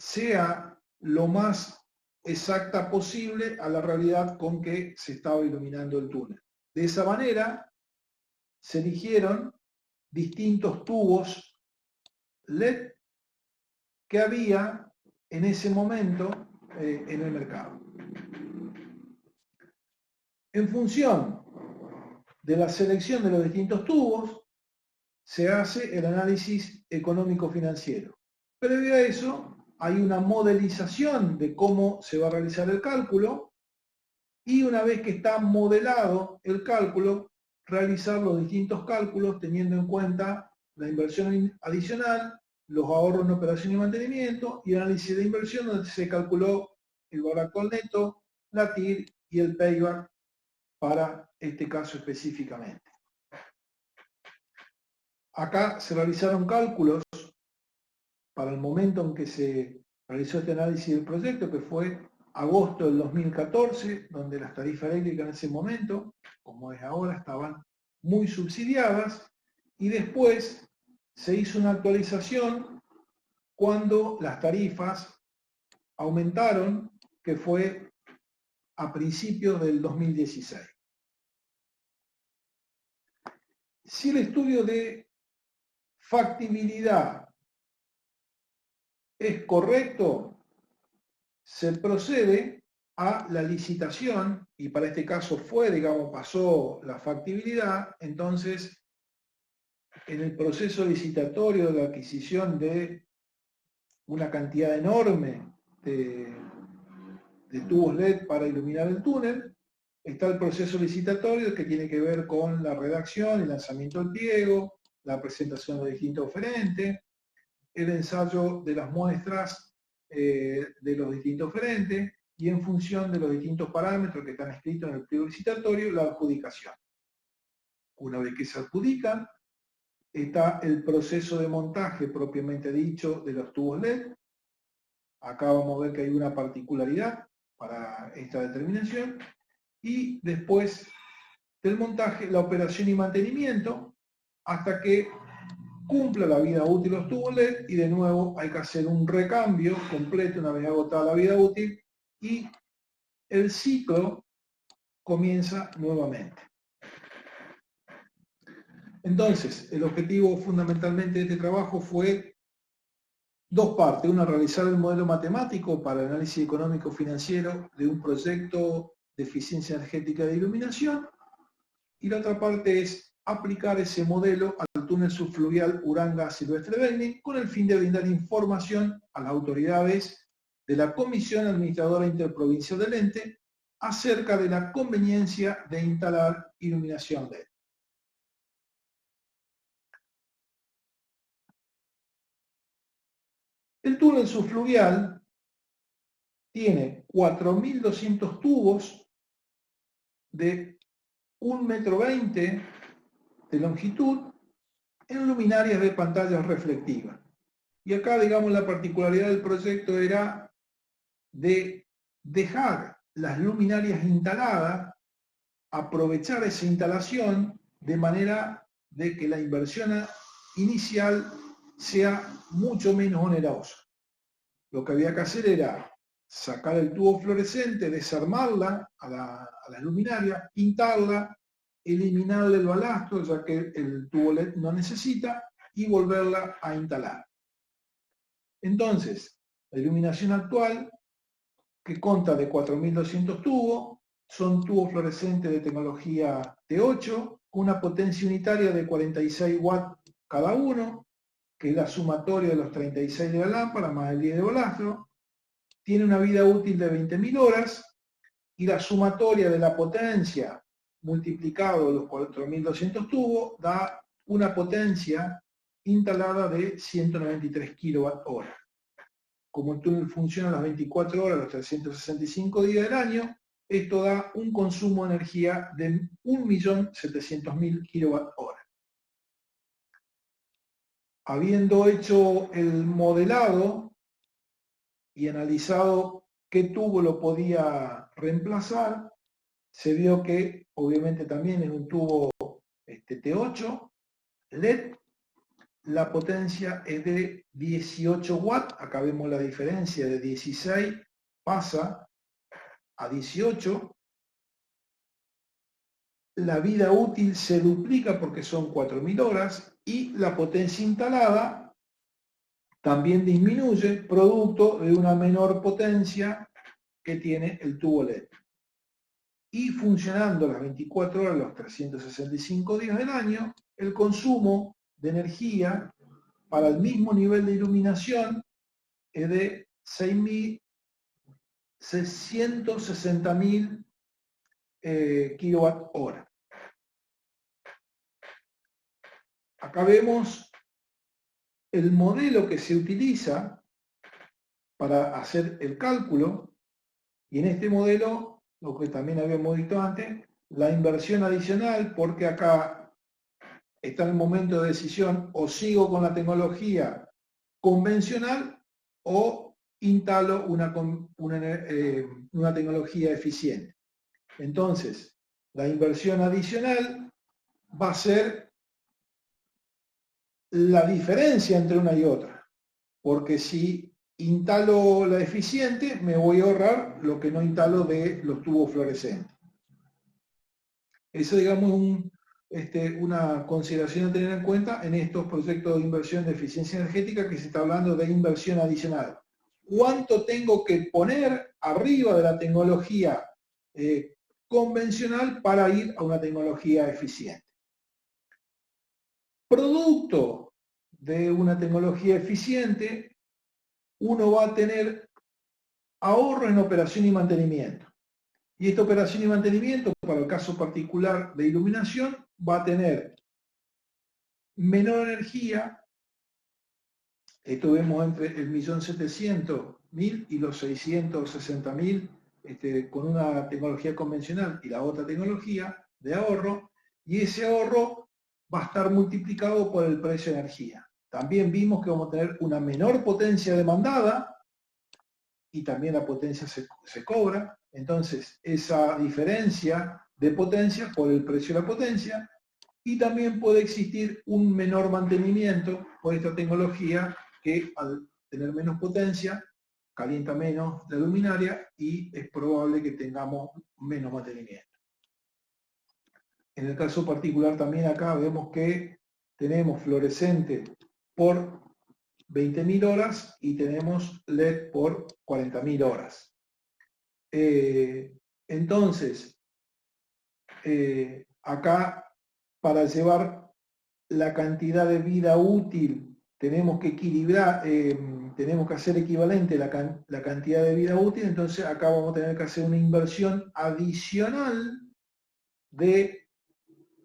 sea lo más exacta posible a la realidad con que se estaba iluminando el túnel. De esa manera se eligieron distintos tubos LED que había en ese momento en el mercado. En función de la selección de los distintos tubos, se hace el análisis económico-financiero. Previo a eso, hay una modelización de cómo se va a realizar el cálculo y una vez que está modelado el cálculo, realizar los distintos cálculos teniendo en cuenta la inversión adicional, los ahorros en operación y mantenimiento y análisis de inversión donde se calculó el valor actual neto, la TIR y el payback para este caso específicamente. Acá se realizaron cálculos para el momento en que se realizó este análisis del proyecto, que fue agosto del 2014, donde las tarifas eléctricas en ese momento, como es ahora, estaban muy subsidiadas, y después se hizo una actualización cuando las tarifas aumentaron, que fue a principios del 2016. Si el estudio de factibilidad es correcto, se procede a la licitación, y para este caso pasó la factibilidad. Entonces, en el proceso licitatorio de la adquisición de una cantidad enorme de tubos LED para iluminar el túnel, está el proceso licitatorio que tiene que ver con la redacción, el lanzamiento del pliego, la presentación de distintos oferentes, el ensayo de las muestras de los distintos oferentes y en función de los distintos parámetros que están escritos en el pliego licitatorio, la adjudicación. Una vez que se adjudican, está el proceso de montaje propiamente dicho de los tubos LED. Acá vamos a ver que hay una particularidad para esta determinación. Y después del montaje, la operación y mantenimiento hasta que cumpla la vida útil los tubos LED, y de nuevo hay que hacer un recambio completo una vez agotada la vida útil y el ciclo comienza nuevamente. Entonces, el objetivo fundamentalmente de este trabajo fue dos partes. Una, realizar el modelo matemático para el análisis económico-financiero de un proyecto de eficiencia energética de iluminación, y la otra parte es aplicar ese modelo al túnel subfluvial Uranga-Silvestre-Beni con el fin de brindar información a las autoridades de la Comisión Administradora Interprovincial del ente acerca de la conveniencia de instalar iluminación LED. El túnel subfluvial tiene 4.200 tubos de 1,20 m de longitud en luminarias de pantallas reflectivas. Y acá, digamos, la particularidad del proyecto era de dejar las luminarias instaladas, aprovechar esa instalación de manera de que la inversión inicial sea mucho menos onerosa. Lo que había que hacer era sacar el tubo fluorescente, desarmarla a la luminaria, pintarla, eliminarle el balastro, ya que el tubo LED no necesita, y volverla a instalar. Entonces, la iluminación actual, que consta de 4.200 tubos, son tubos fluorescentes de tecnología T8, con una potencia unitaria de 46 watts cada uno, que es la sumatoria de los 36 de la lámpara más el 10 de balastro. Tiene una vida útil de 20.000 horas, y la sumatoria de la potencia multiplicado los 4.200 tubos da una potencia instalada de 193 kWh. Como el túnel funciona las 24 horas, los 365 días del año, esto da un consumo de energía de 1.700.000 kWh. Habiendo hecho el modelado y analizado qué tubo lo podía reemplazar, se vio que obviamente también es un tubo T8 LED, la potencia es de 18 watts. Acá vemos la diferencia, de 16 pasa a 18. La vida útil se duplica porque son 4.000 horas y la potencia instalada también disminuye, producto de una menor potencia que tiene el tubo LED. Y funcionando las 24 horas, los 365 días del año, el consumo de energía para el mismo nivel de iluminación es de 660.000 kilowatt hora. Acá vemos el modelo que se utiliza para hacer el cálculo, y en este modelo, lo que también habíamos visto antes, la inversión adicional, porque acá está el momento de decisión: o sigo con la tecnología convencional o instalo una tecnología eficiente. Entonces, la inversión adicional va a ser la diferencia entre una y otra, porque si instalo la eficiente, me voy a ahorrar lo que no instalo de los tubos fluorescentes. Eso, digamos, una consideración a tener en cuenta en estos proyectos de inversión de eficiencia energética, que se está hablando de inversión adicional. ¿Cuánto tengo que poner arriba de la tecnología convencional para ir a una tecnología eficiente? Producto de una tecnología eficiente, uno va a tener ahorro en operación y mantenimiento. Y esta operación y mantenimiento, para el caso particular de iluminación, va a tener menor energía. Esto vemos entre el 1.700.000 y los 660.000 con una tecnología convencional y la otra tecnología de ahorro, y ese ahorro va a estar multiplicado por el precio de energía. También vimos que vamos a tener una menor potencia demandada y también la potencia se cobra. Entonces, esa diferencia de potencia por el precio de la potencia, y también puede existir un menor mantenimiento por esta tecnología, que al tener menos potencia calienta menos la luminaria y es probable que tengamos menos mantenimiento. En el caso particular también acá vemos que tenemos fluorescente por 20.000 horas y tenemos LED por 40.000 horas. Entonces, acá, para llevar la cantidad de vida útil, tenemos que equilibrar, tenemos que hacer equivalente la cantidad de vida útil. Entonces acá vamos a tener que hacer una inversión adicional de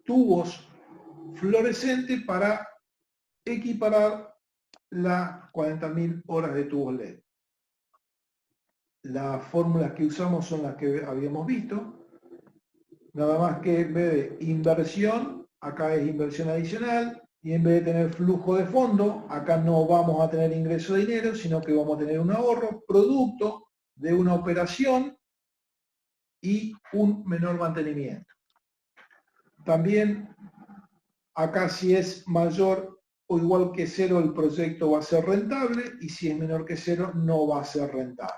tubos fluorescentes para equiparar las 40.000 horas de tubos LED. Las fórmulas que usamos son las que habíamos visto, nada más que en vez de inversión, acá es inversión adicional, y en vez de tener flujo de fondo, acá no vamos a tener ingreso de dinero, sino que vamos a tener un ahorro producto de una operación y un menor mantenimiento. También acá, si es mayor o igual que cero, el proyecto va a ser rentable, y si es menor que cero, no va a ser rentable.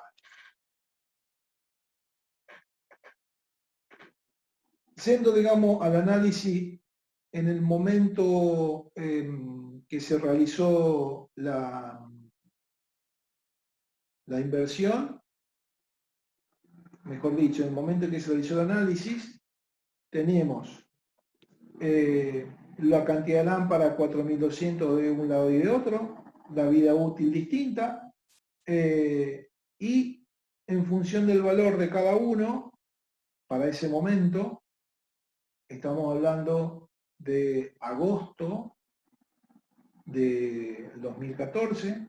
Yendo, digamos, al análisis en el momento que se realizó la inversión, mejor dicho, en el momento en que se realizó el análisis, teníamos la cantidad de lámparas 4.200 de un lado y de otro, la vida útil distinta, y en función del valor de cada uno, para ese momento, estamos hablando de agosto de 2014,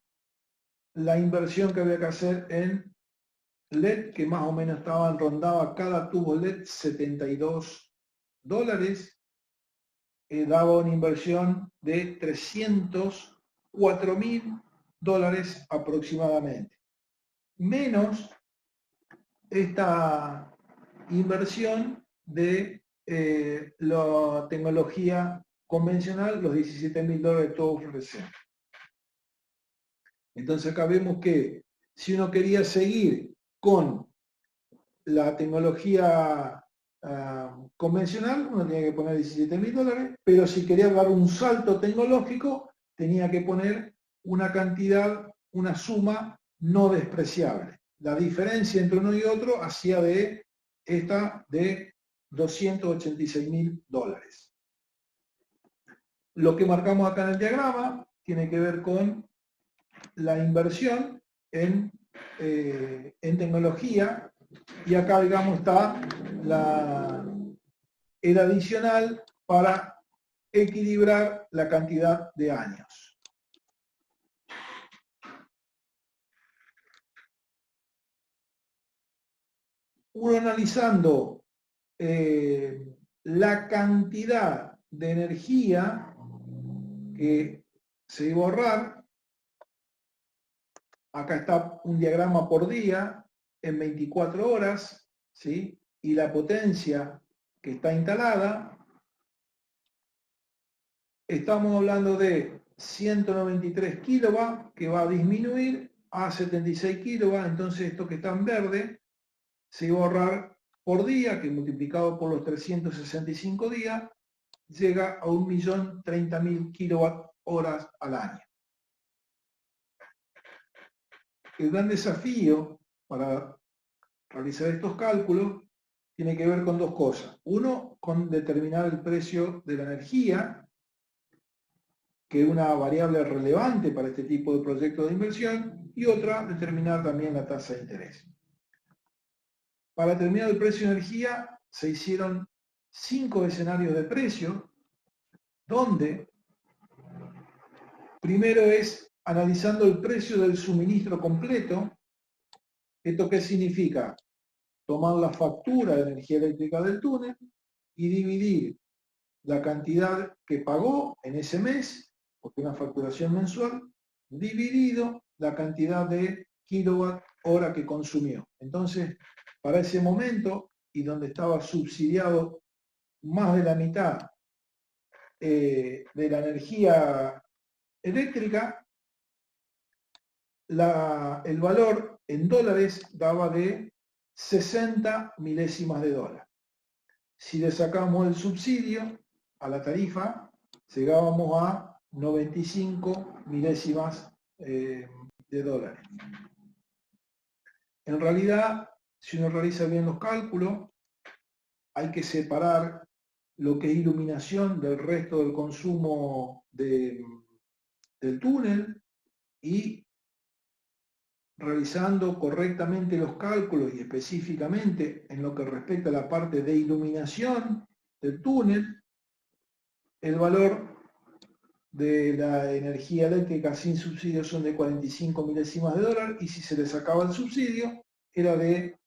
la inversión que había que hacer en LED, que más o menos rondaba cada tubo LED $72, daba una inversión de $304.000 aproximadamente, menos esta inversión de la tecnología convencional, los $17.000 todo fluorescente. Entonces acá vemos que si uno quería seguir con la tecnología convencional, uno tenía que poner $17.000, pero si quería dar un salto tecnológico, tenía que poner una cantidad, una suma no despreciable. La diferencia entre uno y otro hacía de esta de $286.000. Lo que marcamos acá en el diagrama tiene que ver con la inversión en tecnología, y acá, digamos, está el adicional para equilibrar la cantidad de años. Uno analizando la cantidad de energía que se iba a ahorrar, acá está un diagrama por día en 24 horas, ¿sí? Y la potencia que está instalada, estamos hablando de 193 kilowatts, que va a disminuir a 76 kilowatts. Entonces esto que está en verde se iba a ahorrar por día, que multiplicado por los 365 días, llega a 1.030.000 kilowatt horas al año. El gran desafío para realizar estos cálculos tiene que ver con dos cosas. Uno, con determinar el precio de la energía, que es una variable relevante para este tipo de proyectos de inversión, y otra, determinar también la tasa de interés. Para determinar el precio de energía se hicieron 5 escenarios de precio, donde primero es analizando el precio del suministro completo. ¿Esto qué significa? Tomar la factura de energía eléctrica del túnel y dividir la cantidad que pagó en ese mes, porque es una facturación mensual, dividido la cantidad de kilowatt hora que consumió. Entonces, para ese momento, y donde estaba subsidiado más de la mitad de la energía eléctrica, el valor en dólares daba de 60 milésimas de dólar. Si le sacamos el subsidio a la tarifa, llegábamos a 95 milésimas de dólares. En realidad, si uno realiza bien los cálculos, hay que separar lo que es iluminación del resto del consumo del túnel, y realizando correctamente los cálculos y específicamente en lo que respecta a la parte de iluminación del túnel, el valor de la energía eléctrica sin subsidio son de 45 milésimas de dólar, y si se le sacaba el subsidio era de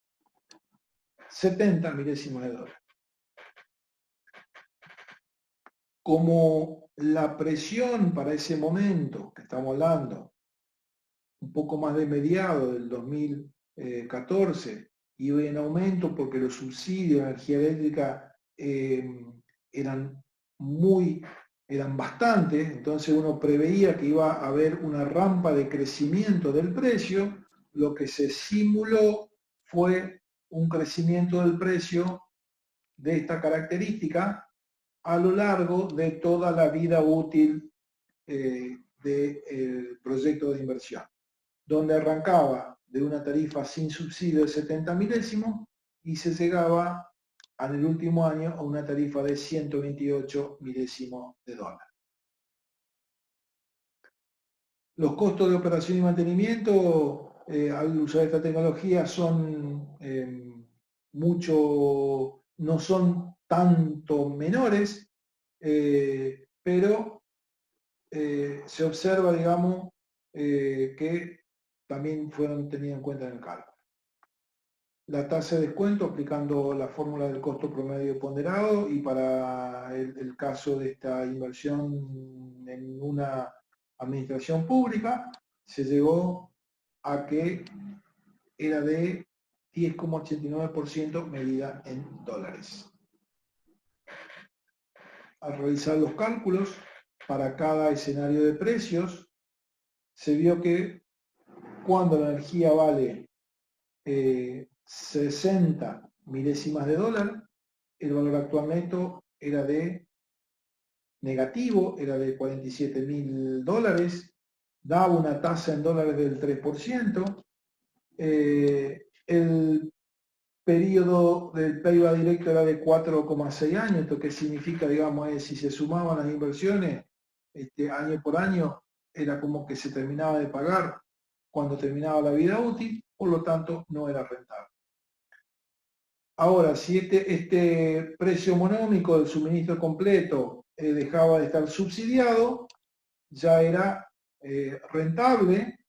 70 milésimas de dólar. Como la presión para ese momento que estamos hablando, un poco más de mediado del 2014, iba en aumento porque los subsidios de energía eléctrica eran bastantes, entonces uno preveía que iba a haber una rampa de crecimiento del precio. Lo que se simuló fue un crecimiento del precio de esta característica a lo largo de toda la vida útil del proyecto de inversión, donde arrancaba de una tarifa sin subsidio de 70 milésimos y se llegaba en el último año a una tarifa de 128 milésimos de dólar. Los costos de operación y mantenimiento al usar esta tecnología son no son tanto menores, pero se observa, digamos, que también fueron tenidas en cuenta en el cálculo. La tasa de descuento aplicando la fórmula del costo promedio ponderado, y para el caso de esta inversión en una administración pública se llegó a que era de 10,89% medida en dólares. al realizar los cálculos para cada escenario de precios, se vio que cuando la energía vale 60 milésimas de dólar, el valor actual neto era de negativo, era de 47.000 dólares, daba una tasa en dólares del 3%, el periodo del payback directo era de 4,6 años, esto que significa, digamos, es si se sumaban las inversiones año por año, era como que se terminaba de pagar cuando terminaba la vida útil, por lo tanto no era rentable. Ahora, si este precio monómico del suministro completo dejaba de estar subsidiado, ya era rentable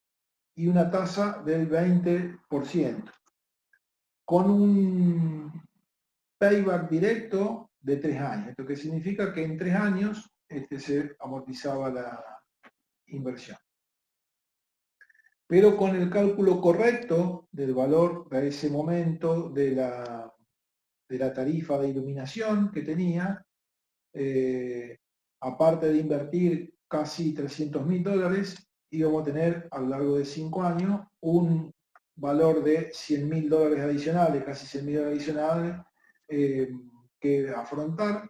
y una tasa del 20%, con un payback directo de 3 años. Esto que significa que en 3 años se amortizaba la inversión. Pero con el cálculo correcto del valor de ese momento de la tarifa de iluminación que tenía, aparte de invertir casi 300.000 dólares, íbamos a tener a lo largo de 5 años un valor de 100.000 dólares adicionales, casi 100.000 dólares adicionales que afrontar.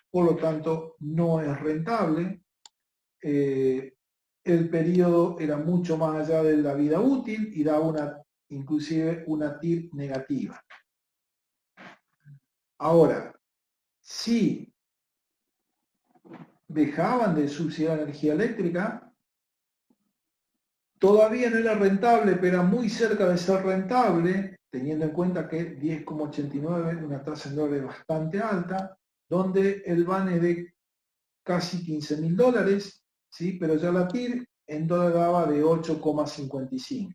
Por lo tanto, no es rentable. El periodo era mucho más allá de la vida útil y daba inclusive una TIR negativa. Ahora, si dejaban de subsidiar la energía eléctrica, todavía no era rentable, pero era muy cerca de ser rentable, teniendo en cuenta que 10,89 es una tasa en dólares bastante alta, donde el BAN es de casi 15.000 dólares, ¿sí? Pero ya la TIR en dólar daba de 8,55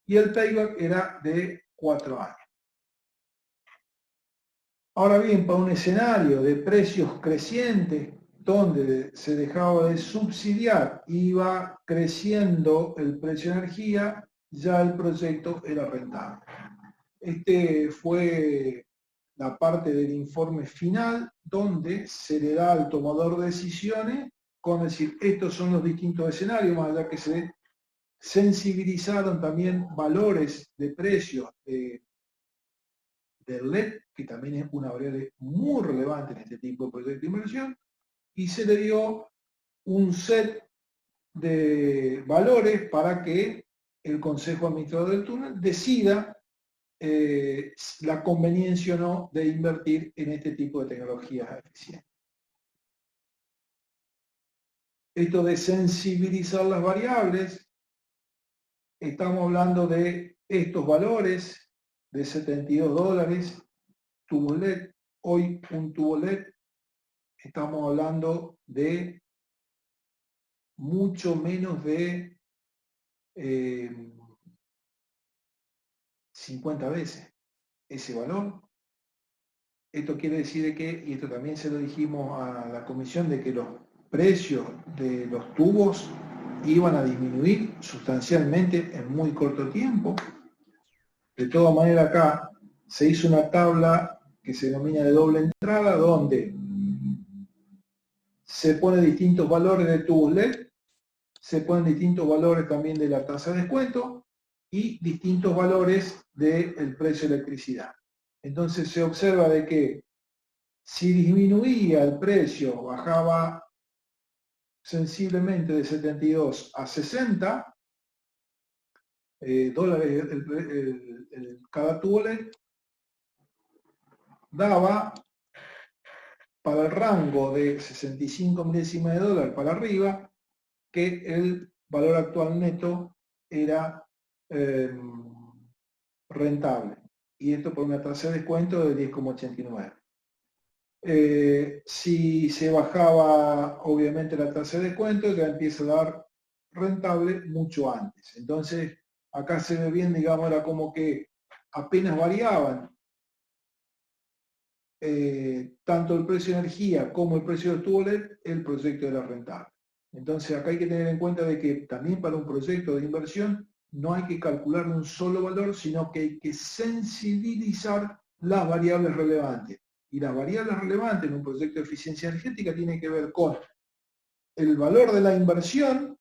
y el payback era de 4 años. Ahora bien, para un escenario de precios crecientes, donde se dejaba de subsidiar, iba creciendo el precio de energía, ya el proyecto era rentable. Este fue la parte del informe final, donde se le da al tomador de decisiones con decir, estos son los distintos escenarios, más allá que se sensibilizaron también valores de precios del LED, que también es una variable muy relevante en este tipo de proyectos de inversión, y se le dio un set de valores para que el Consejo Administrador del Túnel decida la conveniencia o no de invertir en este tipo de tecnologías eficientes. Esto de sensibilizar las variables, estamos hablando de estos valores de 72 dólares, tubo LED, hoy un tubo LED, estamos hablando de mucho menos de 50 veces ese valor. Esto quiere decir que, y esto también se lo dijimos a la comisión, de que los precios de los tubos iban a disminuir sustancialmente en muy corto tiempo. De todas maneras, acá se hizo una tabla que se denomina de doble entrada, donde se ponen distintos valores de tubos LED, se ponen distintos valores también de la tasa de descuento y distintos valores del precio de electricidad. Entonces se observa de que si disminuía el precio, bajaba sensiblemente de 72 a 60 dólares cada tubo LED, daba para el rango de 65 milésimas de dólar para arriba que el valor actual neto era rentable. Y esto por una tasa de descuento de 10,89. Si se bajaba obviamente la tasa de descuento, ya empieza a dar rentable mucho antes. Entonces, acá se ve bien, digamos, era como que apenas variaban tanto el precio de energía como el precio del tubo LED, el proyecto era rentable. Entonces, acá hay que tener en cuenta de que también para un proyecto de inversión no hay que calcular un solo valor, sino que hay que sensibilizar las variables relevantes. Y las variables relevantes en un proyecto de eficiencia energética tienen que ver con el valor de la inversión,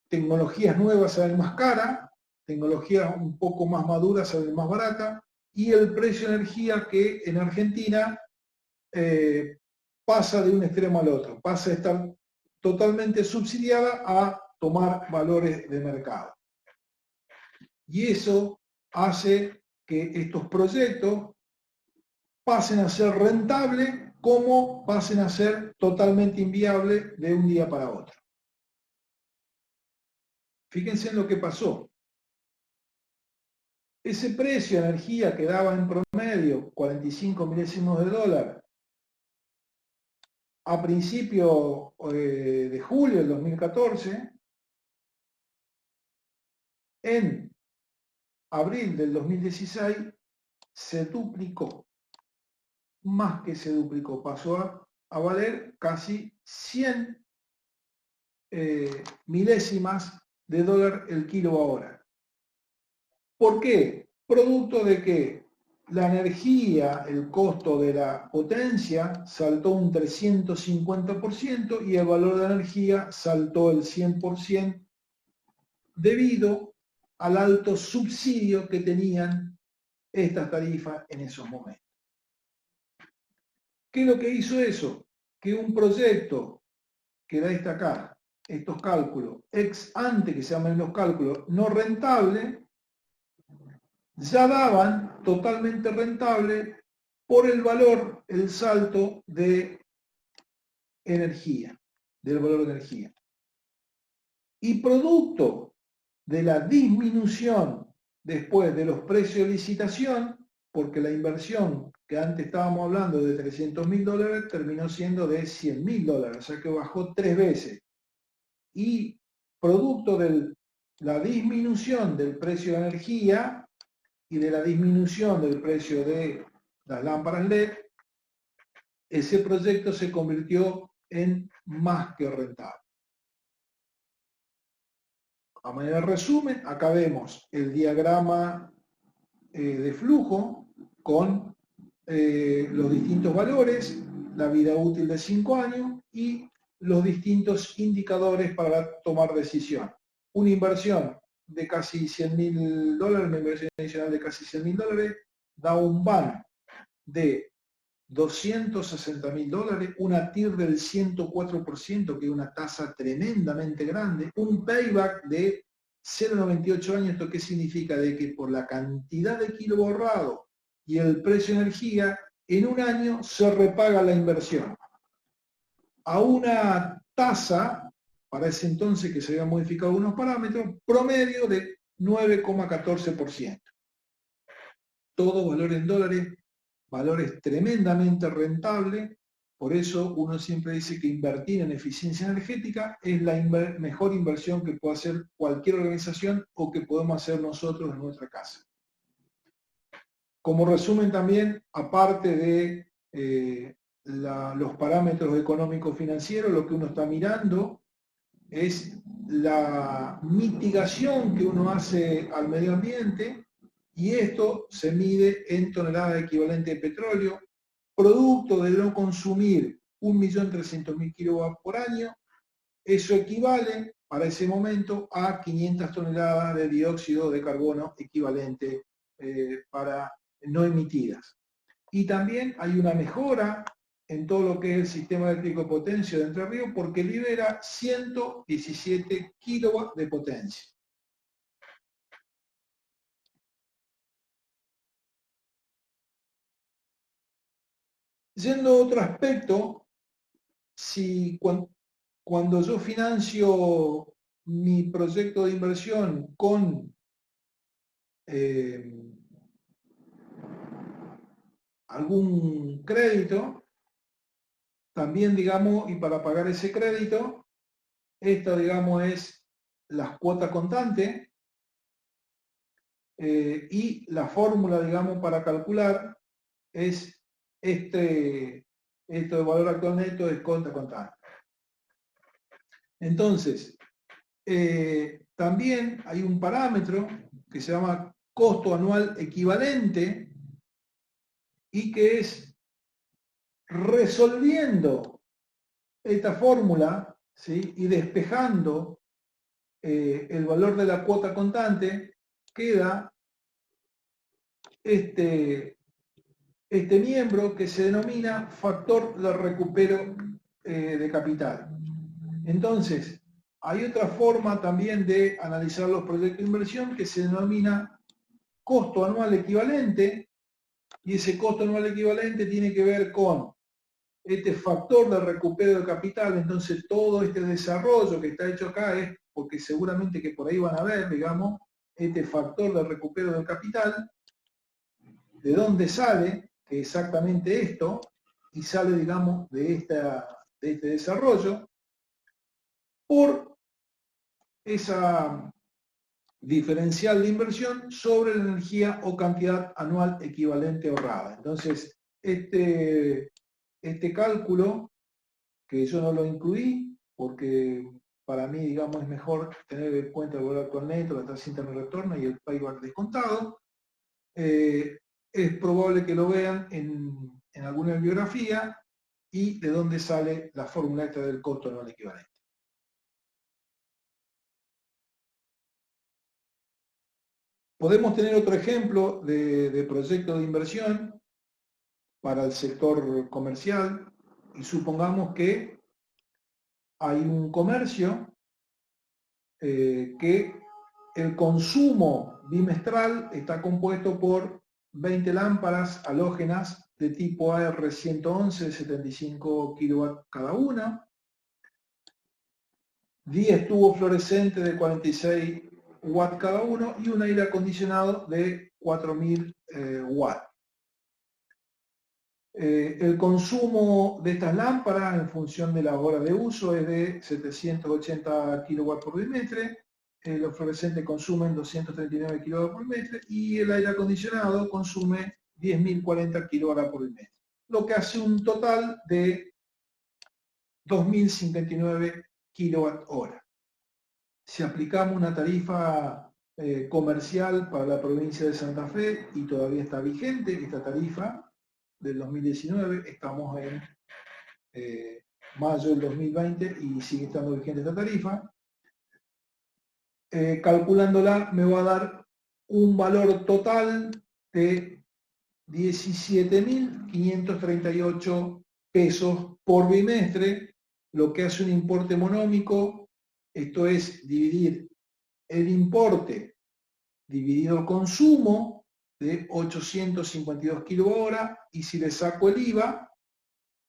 tecnologías nuevas salen más caras, tecnologías un poco más maduras salen más baratas, y el precio de energía que en Argentina pasa de un extremo al otro, pasa de estar totalmente subsidiada a tomar valores de mercado. Y eso hace que estos proyectos pasen a ser rentables como pasen a ser totalmente inviables de un día para otro. Fíjense en lo que pasó. Ese precio de energía que daba en promedio 45 milésimos de dólar a principios de julio del 2014, en abril del 2016 se duplicó, más que se duplicó, pasó a valer casi 100 milésimas de dólar el kilowatt-hora. ¿Por qué? Producto de que la energía, el costo de la potencia saltó un 350% y el valor de la energía saltó el 100% debido al alto subsidio que tenían estas tarifas en esos momentos. ¿Qué es lo que hizo eso? Que un proyecto que da destacar estos cálculos ex ante, que se llaman los cálculos no rentables, ya daban totalmente rentable por el valor, el salto de energía, del valor de energía. Y producto de la disminución después de los precios de licitación, porque la inversión que antes estábamos hablando de $300.000 terminó siendo de $100.000, o sea que bajó 3 veces. Y producto de la disminución del precio de energía y de la disminución del precio de las lámparas LED, ese proyecto se convirtió en más que rentable. A manera de resumen, acá vemos el diagrama de flujo con los distintos valores, la vida útil de 5 años y los distintos indicadores para tomar decisión. Una inversión de casi $100.000, una inversión adicional de casi $100.000, da un BAN de $260.000, una TIR del 104%, que es una tasa tremendamente grande, un payback de 0,98 años. ¿Esto qué significa? De que por la cantidad de kilo ahorrado y el precio de energía, en un año se repaga la inversión. A una tasa, para ese entonces que se habían modificado algunos parámetros, promedio de 9,14%. Todo valor en dólares, valores tremendamente rentables. Por eso uno siempre dice que invertir en eficiencia energética es la mejor inversión que puede hacer cualquier organización o que podemos hacer nosotros en nuestra casa. Como resumen también, aparte de los parámetros económicos financieros, lo que uno está mirando es la mitigación que uno hace al medio ambiente, y esto se mide en toneladas equivalentes de petróleo, producto de no consumir 1.300.000 kilowatts por año. Eso equivale para ese momento a 500 toneladas de dióxido de carbono equivalente para no emitidas. Y también hay una mejora en todo lo que es el sistema eléctrico de potencia de Entre Ríos, porque libera 117 kilowatts de potencia. Yendo a otro aspecto, si cuando yo financio mi proyecto de inversión con algún crédito, también, digamos, y para pagar ese crédito, esta, digamos, es las cuotas contantes, y la fórmula, digamos, para calcular es esto de valor actual neto es cuota contante. Entonces, también hay un parámetro que se llama costo anual equivalente, y que es Resolviendo esta fórmula, ¿sí?, y despejando el valor de la cuota contante, queda este miembro que se denomina factor de recupero de capital. Entonces, hay otra forma también de analizar los proyectos de inversión que se denomina costo anual equivalente, y ese costo anual equivalente tiene que ver con este factor de recupero de capital. Entonces, todo este desarrollo que está hecho acá es porque seguramente que por ahí van a ver, digamos, este factor de recupero de capital, de dónde sale, que exactamente esto, y sale, digamos, de este desarrollo, por esa diferencial de inversión sobre la energía o cantidad anual equivalente ahorrada. Entonces, este cálculo, que yo no lo incluí, porque para mí, digamos, es mejor tener en cuenta el valor actual neto, la tasa interna de retorno y el payback descontado, es probable que lo vean en alguna bibliografía y de dónde sale la fórmula esta del costo anual equivalente. Podemos tener otro ejemplo de proyecto de inversión para el sector comercial, y supongamos que hay un comercio que el consumo bimestral está compuesto por 20 lámparas halógenas de tipo AR111 de 75 kW cada una, 10 tubos fluorescentes de 46 watts cada uno y un aire acondicionado de 4000 watts. El consumo de estas lámparas en función de la hora de uso es de 780 kW por bimestre, los fluorescentes consumen 239 kW por bimestre y el aire acondicionado consume 10.040 kW por bimestre, lo que hace un total de 2.059 kWh. Si aplicamos una tarifa comercial para la provincia de Santa Fe, y todavía está vigente esta tarifa del 2019, estamos en mayo del 2020 y sigue estando vigente esta tarifa, calculándola me va a dar un valor total de 17.538 pesos por bimestre, lo que hace un importe monómico. Esto es dividir el importe dividido el consumo de 852 kWh, y si le saco el IVA,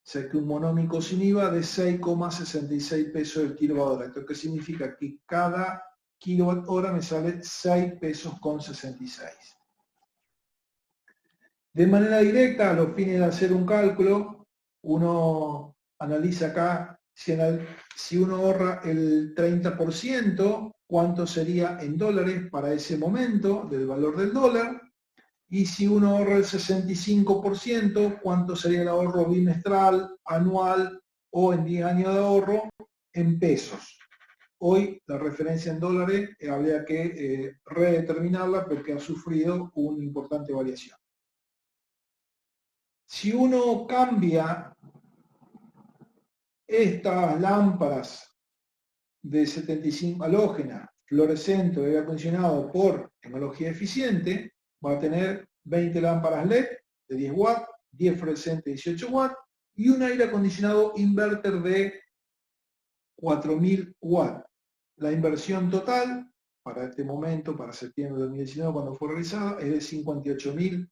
saqué un monómico sin IVA de 6,66 pesos el kWh. ¿Esto qué significa? Que cada kWh me sale 6 pesos con 66. De manera directa, a los fines de hacer un cálculo, uno analiza acá si uno ahorra el 30%, cuánto sería en dólares para ese momento del valor del dólar, y si uno ahorra el 65%, cuánto sería el ahorro bimestral, anual o en 10 años de ahorro en pesos. Hoy la referencia en dólares habría que redeterminarla porque ha sufrido una importante variación. Si uno cambia estas lámparas de 75 halógenas, fluorescente o aire acondicionado por tecnología eficiente, va a tener 20 lámparas LED de 10 watts, 10 fluorescentes de 18 watts y un aire acondicionado inverter de 4000 watts. La inversión total para este momento, para septiembre de 2019, cuando fue realizada, es de 58.000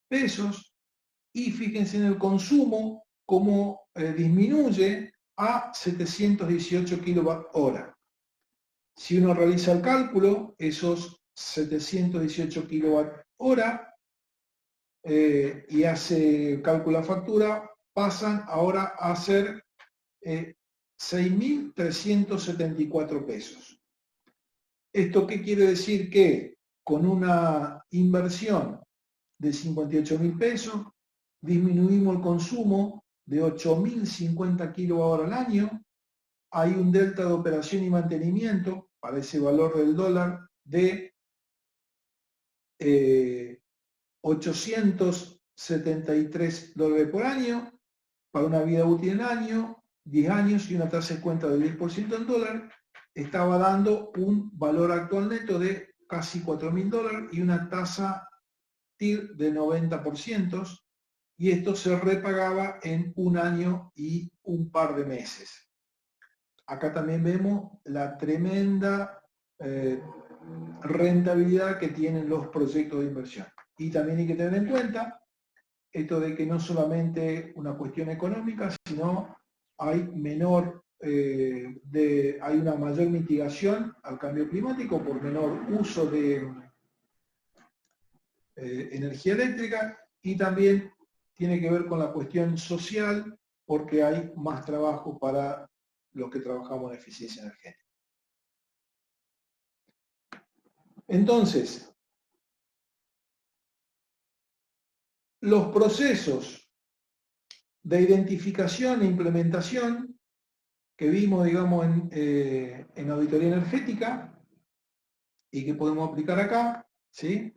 pesos. Y fíjense en el consumo, cómo disminuye a 718 kWh. Si uno realiza el cálculo, esos 718 kWh y hace cálculo a factura, pasan ahora a ser 6.374 pesos. ¿Esto qué quiere decir? Que con una inversión de 58.000 pesos, disminuimos el consumo de 8.050 kWh al año, hay un delta de operación y mantenimiento para ese valor del dólar de 873 dólares por año, para una vida útil en año, 10 años y una tasa de cuenta del 10% en dólar, estaba dando un valor actual neto de casi $4.000 y una tasa TIR de 90%, y esto se repagaba en un año y un par de meses. Acá también vemos la tremenda rentabilidad que tienen los proyectos de inversión. Y también hay que tener en cuenta esto de que no solamente una cuestión económica, sino hay hay una mayor mitigación al cambio climático por menor uso de energía eléctrica, y también tiene que ver con la cuestión social porque hay más trabajo para los que trabajamos en eficiencia energética. Entonces, los procesos de identificación e implementación que vimos, digamos, en auditoría energética y que podemos aplicar acá, ¿sí?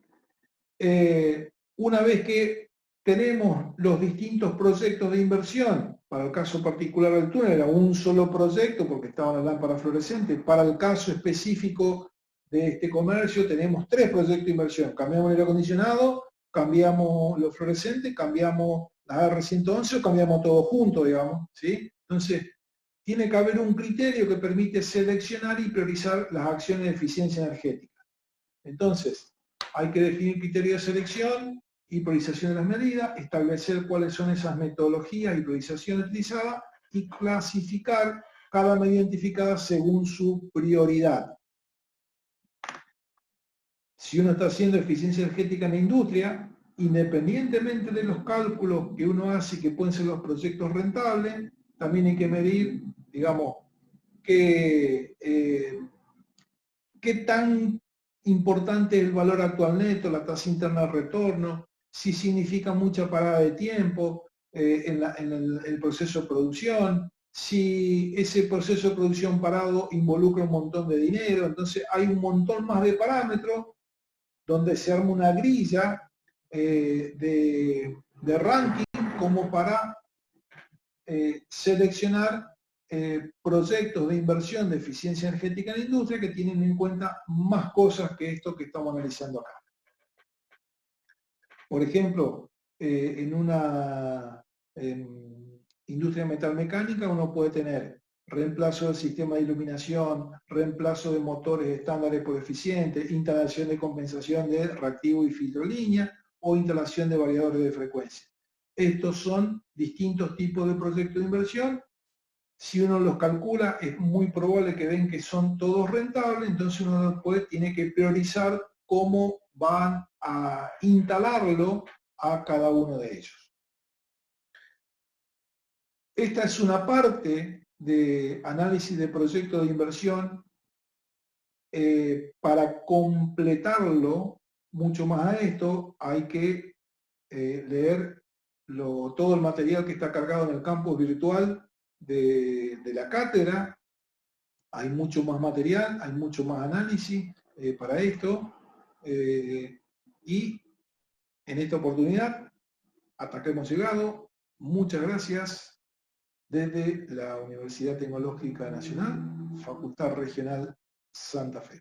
Una vez que tenemos los distintos proyectos de inversión, para el caso particular del túnel era un solo proyecto porque estaba en la lámpara fluorescente, para el caso específico de este comercio tenemos 3 proyectos de inversión: cambiamos el aire acondicionado, cambiamos los fluorescentes, cambiamos la R111 o cambiamos todo junto, digamos, ¿sí? Entonces, tiene que haber un criterio que permite seleccionar y priorizar las acciones de eficiencia energética. Entonces, hay que definir criterios de selección y priorización de las medidas, establecer cuáles son esas metodologías y priorización utilizada y clasificar cada medida identificada según su prioridad. Si uno está haciendo eficiencia energética en la industria, independientemente de los cálculos que uno hace y que pueden ser los proyectos rentables, también hay que medir, digamos, qué tan importante es el valor actual neto, la tasa interna de retorno, si significa mucha parada de tiempo en el proceso de producción, si ese proceso de producción parado involucra un montón de dinero. Entonces hay un montón más de parámetros donde se arma una grilla de ranking como para seleccionar proyectos de inversión de eficiencia energética en la industria que tienen en cuenta más cosas que esto que estamos analizando acá. Por ejemplo, en una industria metalmecánica uno puede tener reemplazo del sistema de iluminación, reemplazo de motores estándares por eficiente, instalación de compensación de reactivo y filtro línea o instalación de variadores de frecuencia. Estos son distintos tipos de proyectos de inversión. Si uno los calcula, es muy probable que ven que son todos rentables, entonces uno después tiene que priorizar cómo van a instalarlo a cada uno de ellos. Esta es una parte de análisis de proyectos de inversión. Para completarlo mucho más a esto, hay que leer todo el material que está cargado en el campus virtual de la cátedra. Hay mucho más material, hay mucho más análisis para esto. Y en esta oportunidad, hasta que hemos llegado. Muchas gracias desde la Universidad Tecnológica Nacional, Facultad Regional Santa Fe.